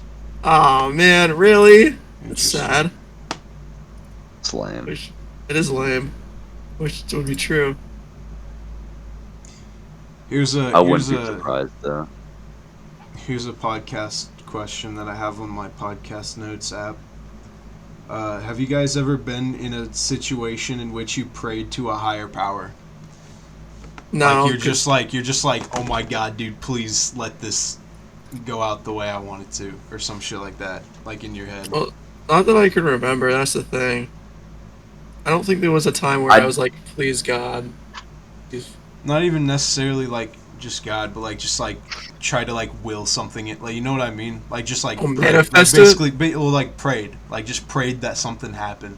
Oh man, really? It's Interesting. sad. It's lame. It is lame. Which would be true. Here's I wouldn't be a surprised though. here's a podcast question that I have on my podcast notes app. Have you guys ever been in a situation in which you prayed to a higher power? No. Like you're just like, oh my god, dude, please let this go out the way I want it to, or some shit like that, like in your head. Well, not that I can remember. That's the thing. I don't think there was a time where I was like, please God. Please. Not even necessarily like just God, but like just like try to like will something in, like, you know what I mean? Like just like, Oh, pray, manifest like it? basically like prayed, like just prayed that something happened.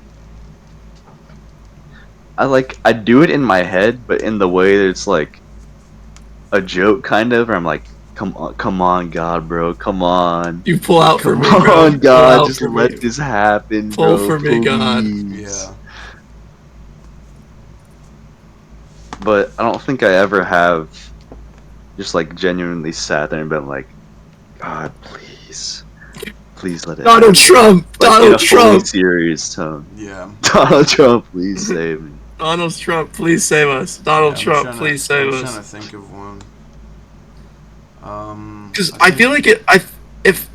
I do it in my head, but in the way that it's like a joke kind of, where I'm like, Come on, God, bro. Come on. You pull out for Come me, bro. on, Pull God. out Just for let me. this happen, Pull bro. for me, God. Please. Yeah. But I don't think I ever have just like genuinely sat there and been like, God, please. Please let it happen. Donald Trump. Like in Donald a fully Trump. serious tone. Yeah. Donald Trump, please save me. Donald Trump, please save us. Donald Yeah, Trump, please save I'm trying to us. think of one. Because I feel like if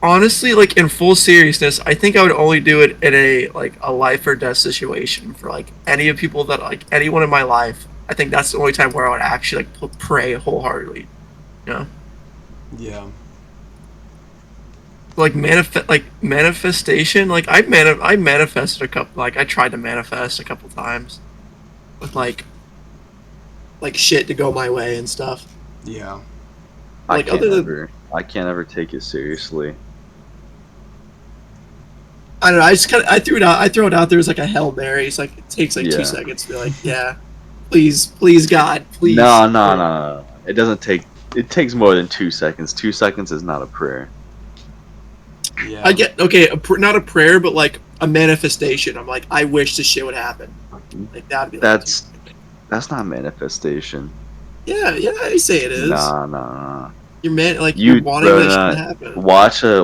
honestly, like in full seriousness, I think I would only do it in a life or death situation for like any of people that like anyone in my life. I think that's the only time where I would actually like pray wholeheartedly. You know, Yeah. like manifestation. Like I manifested a couple. Like I tried to manifest a couple times with like shit to go my way and stuff. Yeah. Like other than I can't ever take it seriously. I don't know. I threw it out. I throw it out there as like a Hail Mary. It's like it takes like Yeah. 2 seconds to be like, yeah, please God, please. No. It doesn't take. It takes more than 2 seconds. 2 seconds is not a prayer. Yeah. I get okay, not a prayer, but like a manifestation. I'm like, I wish this shit would happen. Like that'd be like, That's not manifestation. yeah, I say it is. Nah. You're wanting that shit to happen.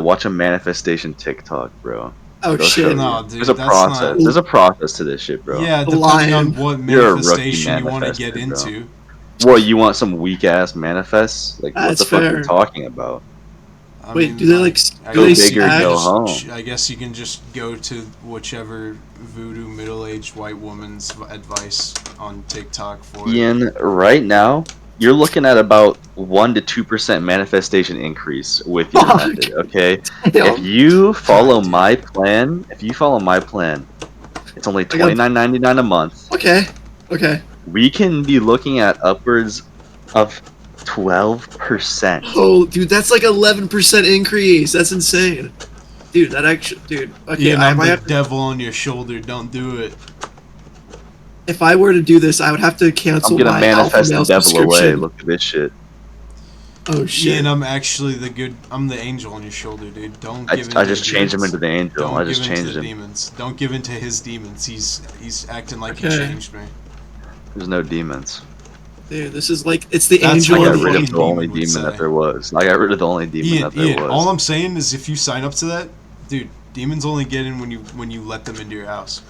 Watch a manifestation TikTok, bro. Oh They'll shit! show you. No, dude, There's a that's process. not- There's a process to this shit, bro. Yeah, The depending lion. on what You're a rookie manifestation you want to get manifester, bro. into. What, you want some weak ass manifests? Like, what That's the fuck are you fair. talking about? I Wait, mean, do they like? I Do they guess big or you can go smash? home. I guess you can just go to whichever voodoo middle-aged white woman's advice on TikTok for it. Ian, right now, you're looking at about 1 to 2% manifestation increase with your Fuck. method, okay? Damn. If you follow God, dude. my plan, it's only I got- $29.99 a month. Okay. We can be looking at upwards of 12%. Oh, dude, that's like 11% increase. That's insane. Dude, that actually, dude. Okay, Ian, I I'm might the have to, devil on your shoulder. Don't do it. if I were to do this, I would have to cancel I'm gonna my Alpha manifest the Male devil away. subscription. Look at this shit. Oh shit! Ian, I'm actually I'm the angel on your shoulder, dude. Don't give in I to just the changed him demons. into the angel. Don't I give just in to changed the him. demons. Don't give in to his demons. He's acting like he Okay. changed me. There's no demons. Dude, this is like it's the That's angel what I of got the rid of fucking the only demon would demon that say. there was. I got rid of the only demon that there Ian, was. all I'm saying is if you sign up to that, dude, demons only get in when you let them into your house.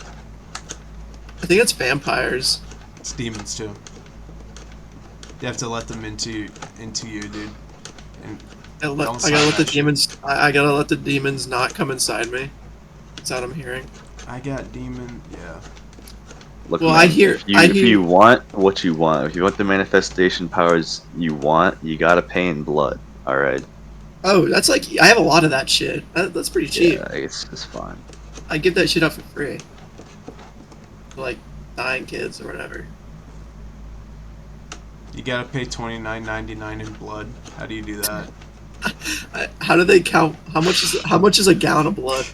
I think it's vampires. It's demons too. You have to let them into you, dude. And I Don't gotta sign let the that shit. demons. I gotta let the demons not come inside me. That's what I'm hearing. I got demon. Yeah. Look, Well, man, I hear- if you want what you want, if you want the manifestation powers you want, you gotta pay in blood. All right. Oh, that's like I have a lot of that shit. That's pretty cheap. Yeah, it's fine. I give that shit up for free. For like dying kids or whatever. You gotta pay $29.99 in blood. How do you do that? How do they count? How much is a gallon of blood?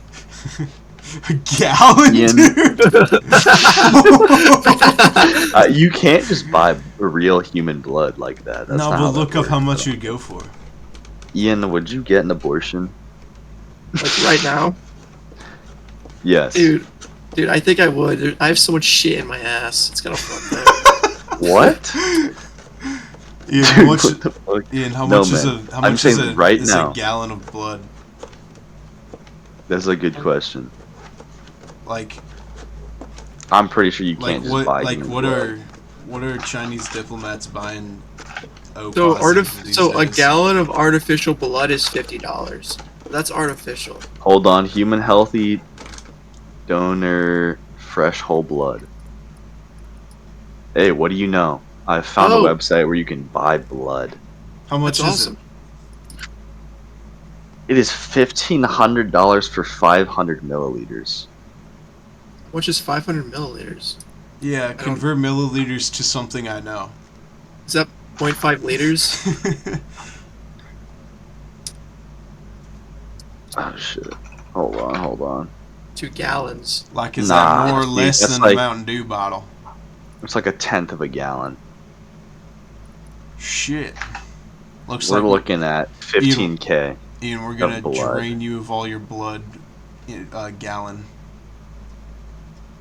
A gallon, Ian. dude. You can't just buy real human blood like that. That's No, not but how look that up how works much at all. you'd go for. Ian, would you get an abortion? Like right now, Yes. dude. I think I would. I have so much shit in my ass. It's gonna fuck there. What? Ian, Dude, how much? what the fuck? Ian, how No, much is man. how I'm much is saying right is now. a gallon of blood? That's a good question. Like I'm pretty sure you can't just what? buy Like human what blood. are Chinese diplomats buying? So a gallon of artificial blood is $50. That's artificial. Hold on, human healthy donor fresh whole blood. Hey, what do you know? I found Oh. a website where you can buy blood. How much That's is awesome. It is $1,500 for 500 milliliters. Which is 500 milliliters. it? Yeah, convert milliliters to something I know. Is that 0.5 liters? Oh shit. Hold on. 2 gallons. Like is Nah, that more or dude, less that's than like- a Mountain Dew bottle? It's like a tenth of a gallon. Shit. Looks We're like looking at 15K. Ian, we're gonna blood. drain you of all your blood in a gallon.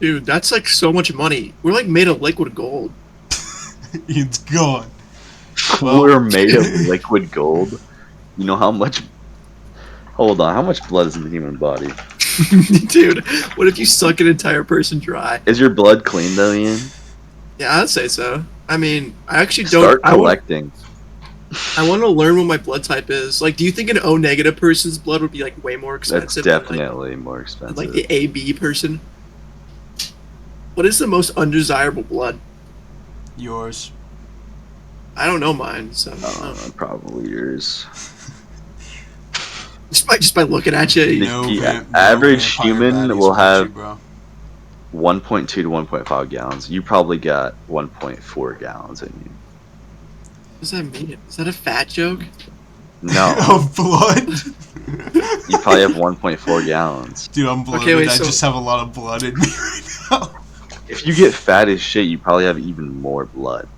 Dude, that's like so much money. We're like made of liquid gold. Ian's gone. Well- We're made of liquid gold. You know how much? Hold on, how much blood is in the human body? Dude, what if you suck an entire person dry? Is your blood clean though, Ian? Yeah, I'd say so. I mean, I actually don't. Start collecting. I want to learn what my blood type is. Like, do you think an O negative person's blood would be like way more That's expensive? definitely more Than, expensive. like the AB person. What is the most undesirable blood? Yours. I don't know mine, so Probably yours. just by looking at you. The average vampire human baddies will want have you, bro. 1.2 to 1.5 gallons. You probably got 1.4 gallons in you. What does that mean? Is that a fat joke? No, Of blood? you probably have 1.4 gallons. Dude, I'm bloated. Okay, wait, I so- just have a lot of blood in me right now. If you get fat as shit, you probably have even more blood.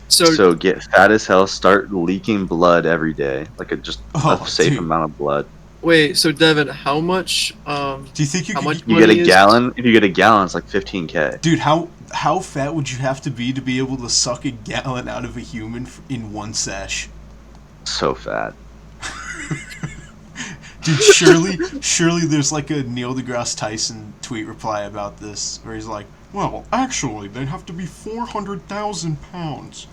So, So get fat as hell. Start leaking blood every day, like a Oh, safe dude. amount of blood. wait, so Devin, how much? Do you think you How could... much- You What get a is- gallon. If you get a gallon, it's like 15K. Dude, how fat would you have to be able to suck a gallon out of a human in one sesh? So fat. Dude, surely there's like a Neil deGrasse Tyson tweet reply about this, where he's like, well, actually, they'd have to be 400,000 pounds.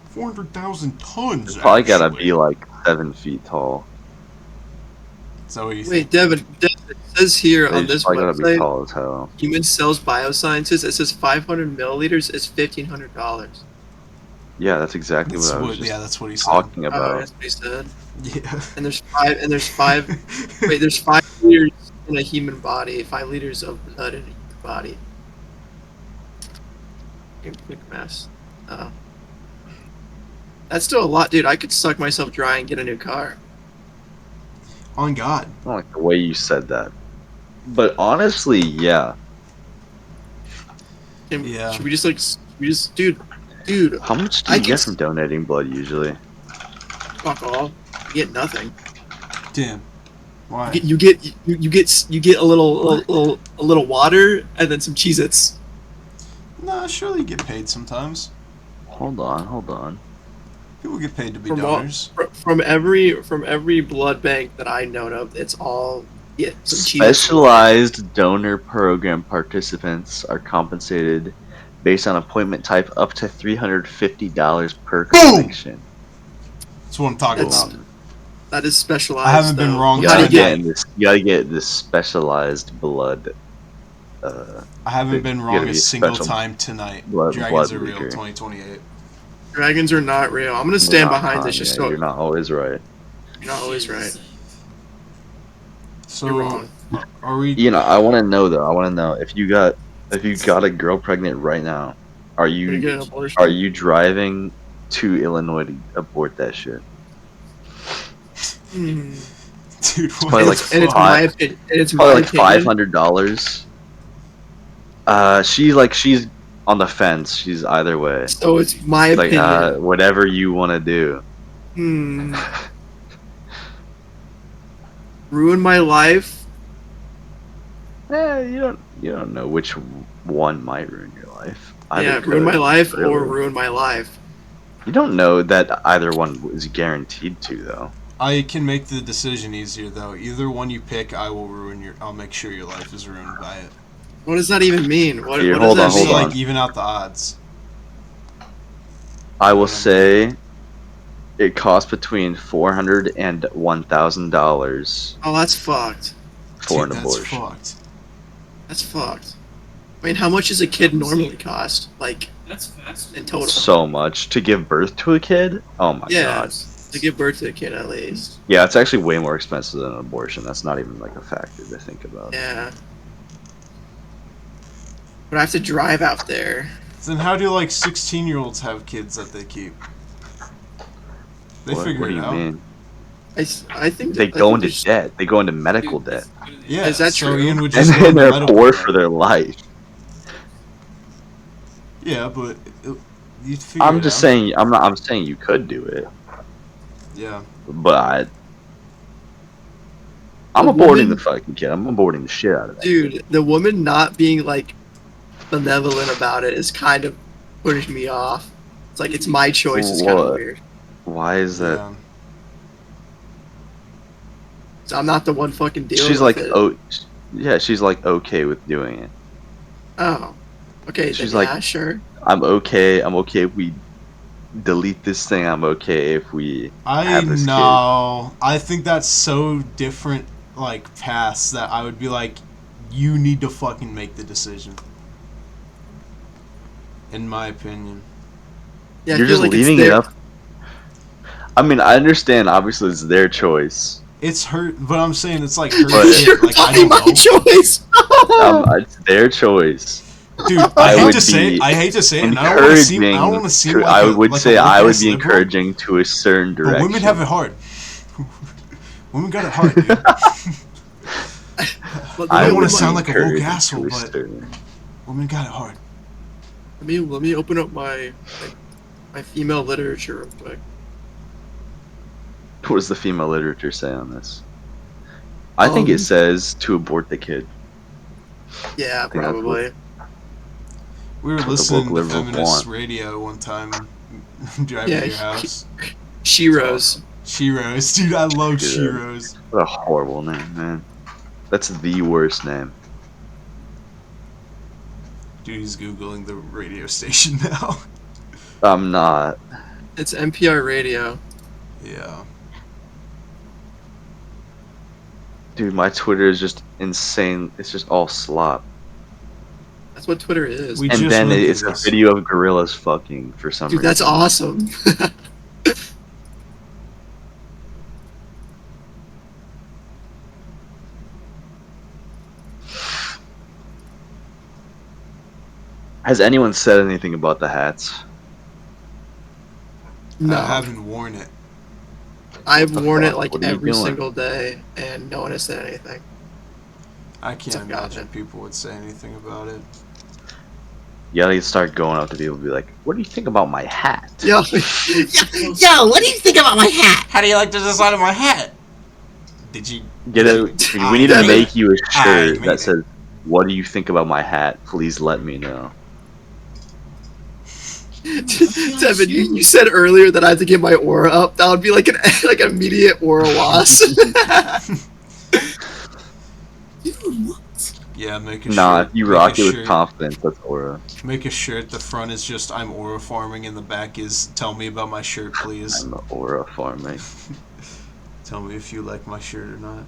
400,000 tons, Probably gotta actually. be like 7 feet tall. Is that what you think? wait, Devin, it says here They on this probably gotta be website, tall as hell. Human Cells Biosciences. It says 500 milliliters is $1,500. Yeah, that's exactly That's what I was what, just yeah, that's what he said. talking Oh, about. that's what he said. Yeah. And there's five. Wait, there's 5 liters in a human body. 5 liters of blood in a human body. Quick mess. That's still a lot, dude. I could suck myself dry and get a new car. On God. I don't like the way you said that. But honestly, yeah. And Yeah. Should we just like? We just, dude. How much do I you can get s- from donating blood usually? Fuck all. You get nothing. Damn. Why? You get a little water and then some Cheez-Its. Nah, surely you get paid sometimes. Hold on. People get paid to be From all- donors. From every blood bank that I know of, it's all some Cheez-Its. Specialized donor program participants are compensated based on appointment type up to $350 per collection. That's what I'm talking That's- about. That is specialized. I haven't been though. wrong You How do gotta you time. get? you gotta get this specialized blood. I haven't It- been you wrong gotta a be a single special time tonight. blood Dragons are real. leaker. 2028. Dragons are not real. I'm gonna You're stand not behind wrong, this. Just yeah, so you're not always right. you're not always right. So You're wrong. are we? You know, I want to know though. I want to know if you got a girl pregnant right now, are You're gonna get an you abortion. driving to Illinois to abort that shit? Hmm. Dude, what probably the like fuck? And it's my opinion. And it's Probably my like opinion. $500. She's on the fence. She's either way. So it's my Like opinion. whatever you want to do. Hmm. Ruin my life. You don't know which one might ruin your life. Yeah, Either ruin my could, life really. or ruin my life. You don't know that either one is guaranteed to though. I can make the decision easier though. Either one you pick, I'll make sure your life is ruined by it. What does that even mean? What, Here, what hold does on, that Just hold mean? like even out the odds. I will say it costs between $400 and $1,000 Oh, that's fucked. for Dude, an that's abortion. fucked. That's fucked. I mean, how much does a kid normally cost? Like, That's fast. in total? So much to give birth to a kid? Oh my Yeah. god. To give birth to a kid, at least. Yeah, it's actually way more expensive than an abortion. That's not even like a factor to think about. Yeah. But I have to drive out there. Then how do like 16-year-olds have kids that they keep? They What figure do it you out. mean? I think They I go think into there's- debt. They go into medical debt. Yeah, Is that so true? Ian would And just go then into they're medical poor debt. for their life. Yeah, but you'd figure I'm it just out. saying I'm saying you could do it. Yeah. But I'm The aborting woman- the fucking kid. I'm aborting the shit out of that. Dude, the woman not being like benevolent about it is kind of putting me off. It's like it's my choice. It's kind of What? weird. Why is that? Yeah. So I'm not the one fucking dealing She's with like, it. oh, yeah, she's like okay with doing it. Oh. Okay, She's then like- yeah, sure. I'm okay. I'm okay if we delete this thing. I'm okay if we have this I think that's so different, like, paths that I would be like, you need to fucking make the decision. In my opinion. Yeah, kid. You're I feel just like leaving it's it their, up. I mean, I understand. Obviously, it's their choice. It's her, but I'm saying it's like her But- shit. Like, I don't my know. choice. It's their choice. Dude, I I hate would to say be it. I hate to say it. And I don't want to seem. I don't want to seem like I a, would like say a I would woke-ass be liberal, encouraging to a certain but direction. women have it hard. Women got it hard, dude. Let I me don't wanna open sound my- like a woke asshole, but women got it hard. let me open up my female literature real quick. What does the female literature say on this? I think it says to abort the kid. Yeah, think that's probably. We were That's what the listening woke to liberals feminist want. radio one time, driving Yeah, to your house. Sheroes. Sheroes, dude, I love Shiro. Sheroes. What a horrible name, man. That's the worst name. Dude, he's googling the radio station now. I'm not. It's NPR radio. Yeah. Dude, my Twitter is just insane. It's just all slop. That's what Twitter is. We And just then went through it's a this. video of gorillas fucking for some Dude, reason. that's awesome. Has anyone said anything about the hats? No, I haven't worn it. I've What the worn it fuck? like What are you every doing? single day, and no one has said anything. I can't It's a imagine gotcha. people would say anything about it. You gotta start going up to people and be like, what do you think about my hat? Yo, yo, what do you think about my hat? How do you like the design of my hat? Did you? Get a, we need to Devin. make you a I shirt made that it. says, what do you think about my hat? Please let me know. Devin, you said earlier that I have to get my aura up. That would be like an like immediate aura loss. Dude, what? Yeah, make a Nah, shirt. if you make rock a it with shirt- confidence, that's aura. Make a shirt. The front is just I'm aura farming, and the back is tell me about my shirt, please. I'm aura farming. Tell me if you like my shirt or not.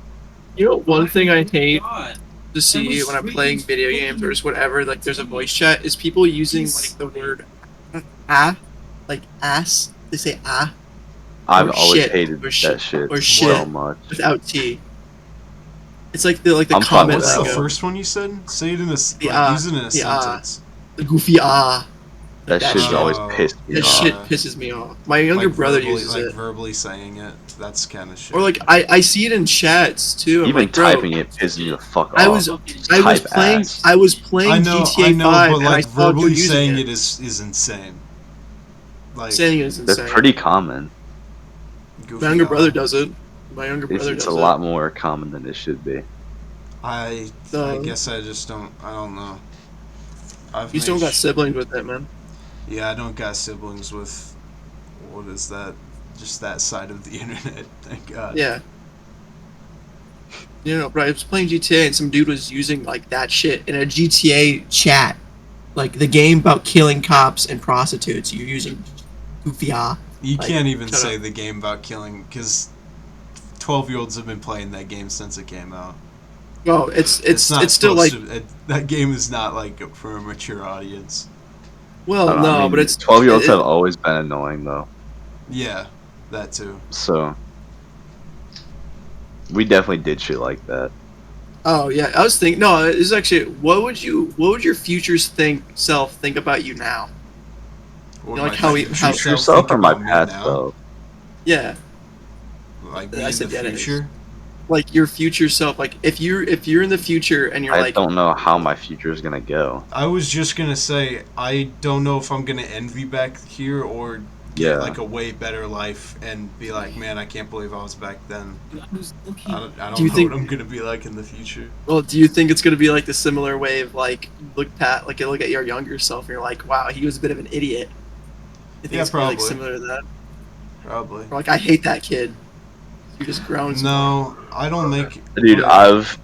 You know, one thing I hate God. to see when I'm playing video games or just whatever, like there's a voice chat, is people using like the word like ass. They say I've Or always shit, hated or that shit, shit or so shit. much. without T. It's like the I'm fine comment with What's that the one. first one you said? Say it in a The use it in a the sentence. the goofy That that shit's shit. always pissed me That off. shit pisses me off. My younger brother verbally, uses it. verbally saying it. That's kind of shit. Or like I see it in chats too. I'm Even like, bro, typing it pisses me the fuck off. I was Type playing ass. I was playing I know, GTA I know, 5 but and I like saw a dude verbally using saying it. it is insane. Like Saying it is That's insane. pretty common. goofy My younger off. brother does it. My younger It's, brother it's does a it. lot more common than it should be. I So- guess I just don't. I don't know. I've You just made don't got sh- siblings with it, man. Yeah, I don't got siblings with. What is that? Just that side of the internet. Thank God. Yeah. You know, bro, I was playing GTA and some dude was using like that shit in a GTA chat. Like the game about killing cops and prostitutes. You're using goofy You Like, can't even shut say up. the game about killing because 12-year-olds have been playing that game since it came out. Well, it's not still like supposed to, that game is not like for a mature audience. well, I no, mean, but it's 12-year-olds it- have always been annoying though. Yeah, that too. So we definitely did shit like that. Oh yeah, I was thinking. No, it's actually. What would your future self think about you now? Or You know, like my how we- future how- self Yourself think or my about me past now? self? Yeah, Like I me in said the yeah, it is. future. like your future self. Like if you're in the future and you're I like, don't know how my future is gonna go. I was just gonna say I don't know if I'm gonna envy back here or get Yeah. like a way better life and be like, man, I can't believe I was back then. I was looking. I don't Do you know think- what I'm gonna be like in the future. Well, do you think it's gonna be like the similar way of like look at your younger self and you're like, wow, he was a bit of an idiot. You think Yeah, it's gonna be like probably. similar to that? Probably. Or like, I hate that kid. You just grown. No, I don't think. Dude, I've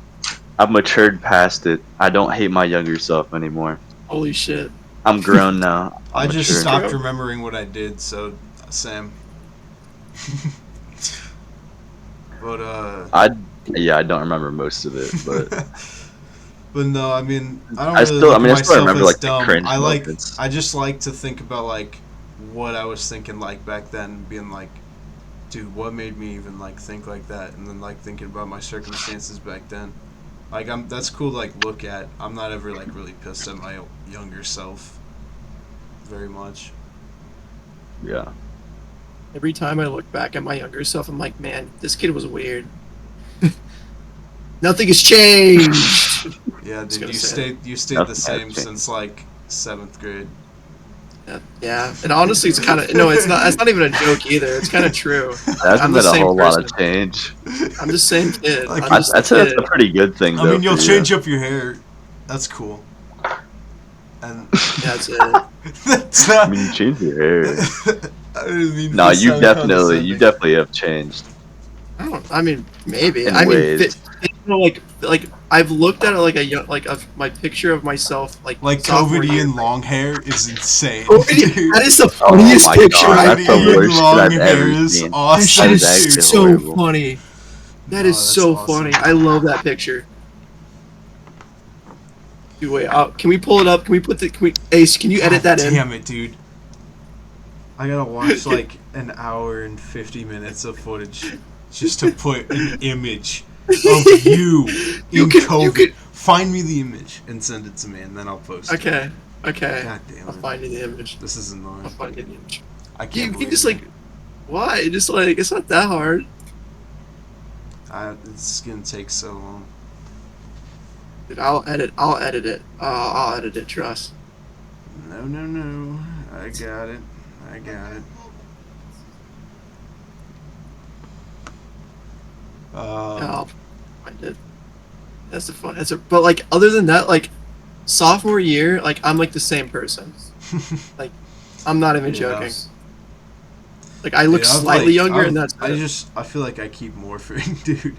matured past it. I don't hate my younger self anymore. Holy shit. I'm grown now. I I'm just mature. stopped remembering what I did. So, Sam. But I don't remember most of it, but But no, I mean, I don't I really still- look I mean, at I still myself remember, as like, the dumb. cringe I moments. just like to think about like what I was thinking like back then, being like, dude, what made me even like think like that, and then like thinking about my circumstances back then. Like that's cool to like look at. I'm not ever like really pissed at my younger self. Very much. yeah. Every time I look back at my younger self, I'm like, man, this kid was weird. Nothing has changed. Yeah, dude, gonna you say stayed Nothing the has same changed. since like 7th grade. Yeah, and honestly, it's kind of no, it's not. It's not even a joke either. It's kind of true. There hasn't I'm the been a same whole lot of person. change. I'm the same kid. Like, I'm I'd just say a that's kid. a pretty good thing, I though. mean, you'll for change you. up your hair. That's cool. And That's it. that's I not. mean, you change your hair. I didn't mean No, to you sound definitely condescending. have changed. I mean, maybe. In I mean, ways. like I've looked at it like a young, like of my picture of myself, like sophomore year. COVID-ian long hair is insane. COVID, dude. that is the Oh funniest my picture God, I've that's the COVID-ian worst shit long I've hair ever is seen. That awesome. shit That is is actually so horrible. funny. That No, is that's so awesome. funny. I love that picture. Dude, wait, can we pull it up? Can we put the? Can we, Ace, can you edit God that in? Damn it, dude. I gotta watch like an hour and 50 minutes of footage just to put an image of you in You COVID. could- Find me the image and send it to me, and then I'll post it. Okay, okay. God damn I'll it. find you the image. This is I'll annoying. find you the image. I can't You believe can just it. like, why? Just like, it's not that hard. It's gonna take so long. Dude, I'll edit it. I'll edit it. Trust. No. I got it. I'll find it. That's the fun. But like, other than that, like, sophomore year, like, I'm like the same person. Like, I'm not even joking. Like, I look Dude, I've, slightly like, younger, I've- and that's I feel like I keep morphing, dude.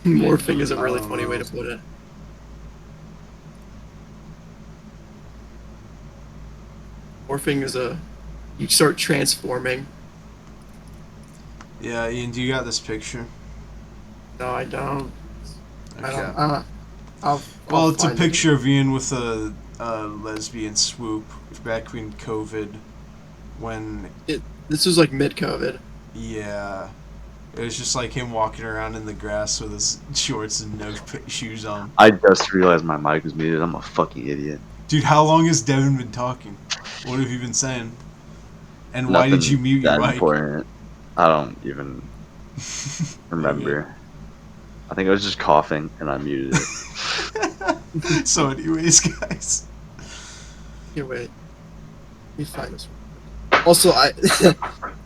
morphing is a really I don't funny way know. to put it. Morphing is you start transforming. Yeah, Ian, do you got this picture? No, I don't. Okay. I don't. I'll Well, it's a find it. picture of Ian with a lesbian swoop back in COVID, when This was like mid-COVID. yeah, it was just like him walking around in the grass with his shorts and no shoes on. I just realized my mic was muted. I'm a fucking idiot. Dude, how long has Devin been talking? What have you been saying? And why did Nothing you mute your that mic? important. I don't even remember. I think I was just coughing and I muted it. So, anyways, guys. Here, wait. Let me find this one. Also,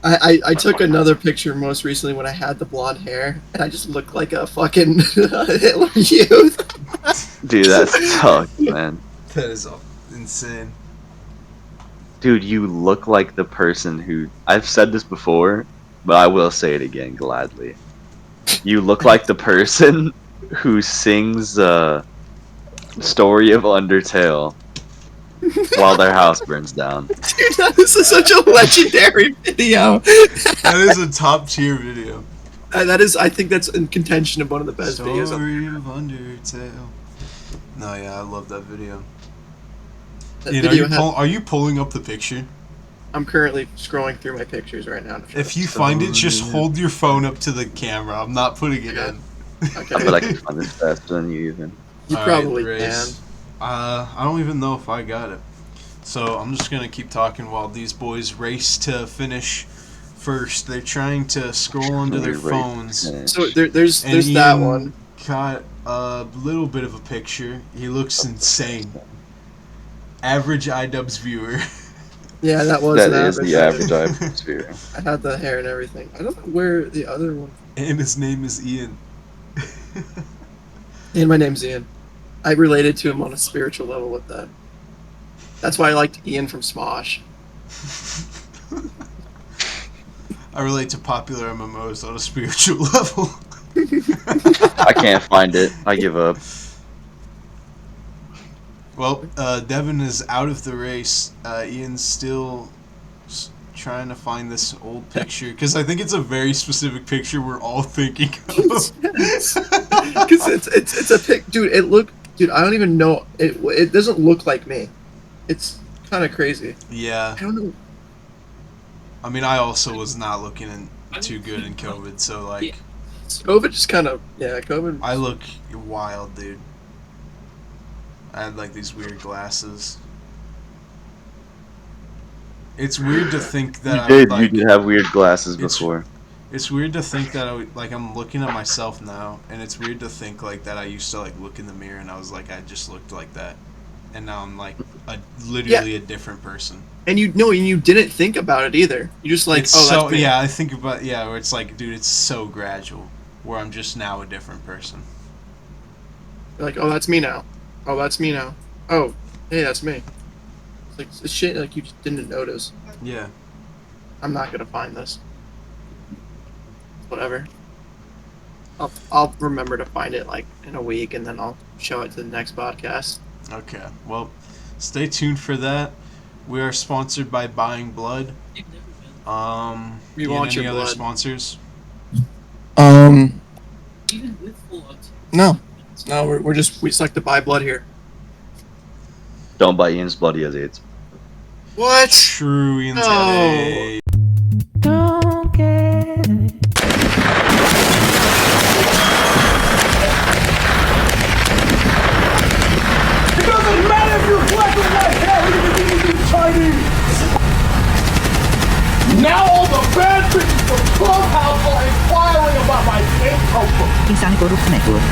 I took another picture most recently when I had the blonde hair, and I just looked like a fucking Hitler Youth. Dude, that sucks, man. That is insane. Dude, you look like the person who... I've said this before, but I will say it again gladly. You look like the person who sings Story of Undertale while their house burns down. Dude, this is such a legendary video. That is a top tier video. That is, I think that's in contention of one of the best videos. Story of Undertale. No, yeah, I love that video. That Ian, video has, are you pulling up the picture? I'm currently scrolling through my pictures right now. If you find it, just hold your phone up to the camera. I'm not putting it Okay. in. Okay. I bet I can find this faster than you even. You All right, probably Grace. I don't even know if I got it. So I'm just gonna keep talking while these boys race to finish first. They're trying to scroll onto their Really phones. can. So there's And that Ian one. Got a little bit of a picture. He looks insane. Average iDubbbz viewer. Yeah, that was That an is the average. average atmosphere. I had the hair and everything. I don't know where the other one. And his name is Ian. And my name's Ian. I related to him on a spiritual level with that. That's why I liked Ian from Smosh. I relate to popular MMOs on a spiritual level. I can't find it. I give up. Well, Devin is out of the race. Ian's still trying to find this old picture because I think it's a very specific picture we're all thinking of. Because it's a pic, dude. Dude. I don't even know. It doesn't look like me. It's kind of crazy. Yeah. I don't know. I mean, I also was not looking too good in COVID, so like, COVID just kind of COVID. I look wild, dude. I had like these weird glasses. It's weird to think that You did have weird glasses It's- before. It's weird to think that I'm looking at myself now, and it's weird to think like that I used to like look in the mirror and I was like I just looked like that, and now I'm like literally a different person. And you didn't think about it either. You just like, It's that's me. I think about where it's like, dude, it's so gradual, where I'm just now a different person. You're like, oh, that's me now. Oh, that's me now. Oh, hey, that's me. It's like it's shit like you just didn't notice. Yeah. I'm not gonna find this. Whatever. I'll remember to find it like in a week, and then I'll show it to the next podcast. Okay. Well, stay tuned for that. We are sponsored by Buying Blood. We Ian, want any your other blood. sponsors? Even with full No. No, we just like to buy blood here. Don't buy Ian's blood, he has AIDS. What? True, Ian's No. got a- It doesn't matter if you're black or white, hell, even if you're Chinese. Now all the bad bitches from Clubhouse are inquiring about my pink coat. Insani Corrupt Network.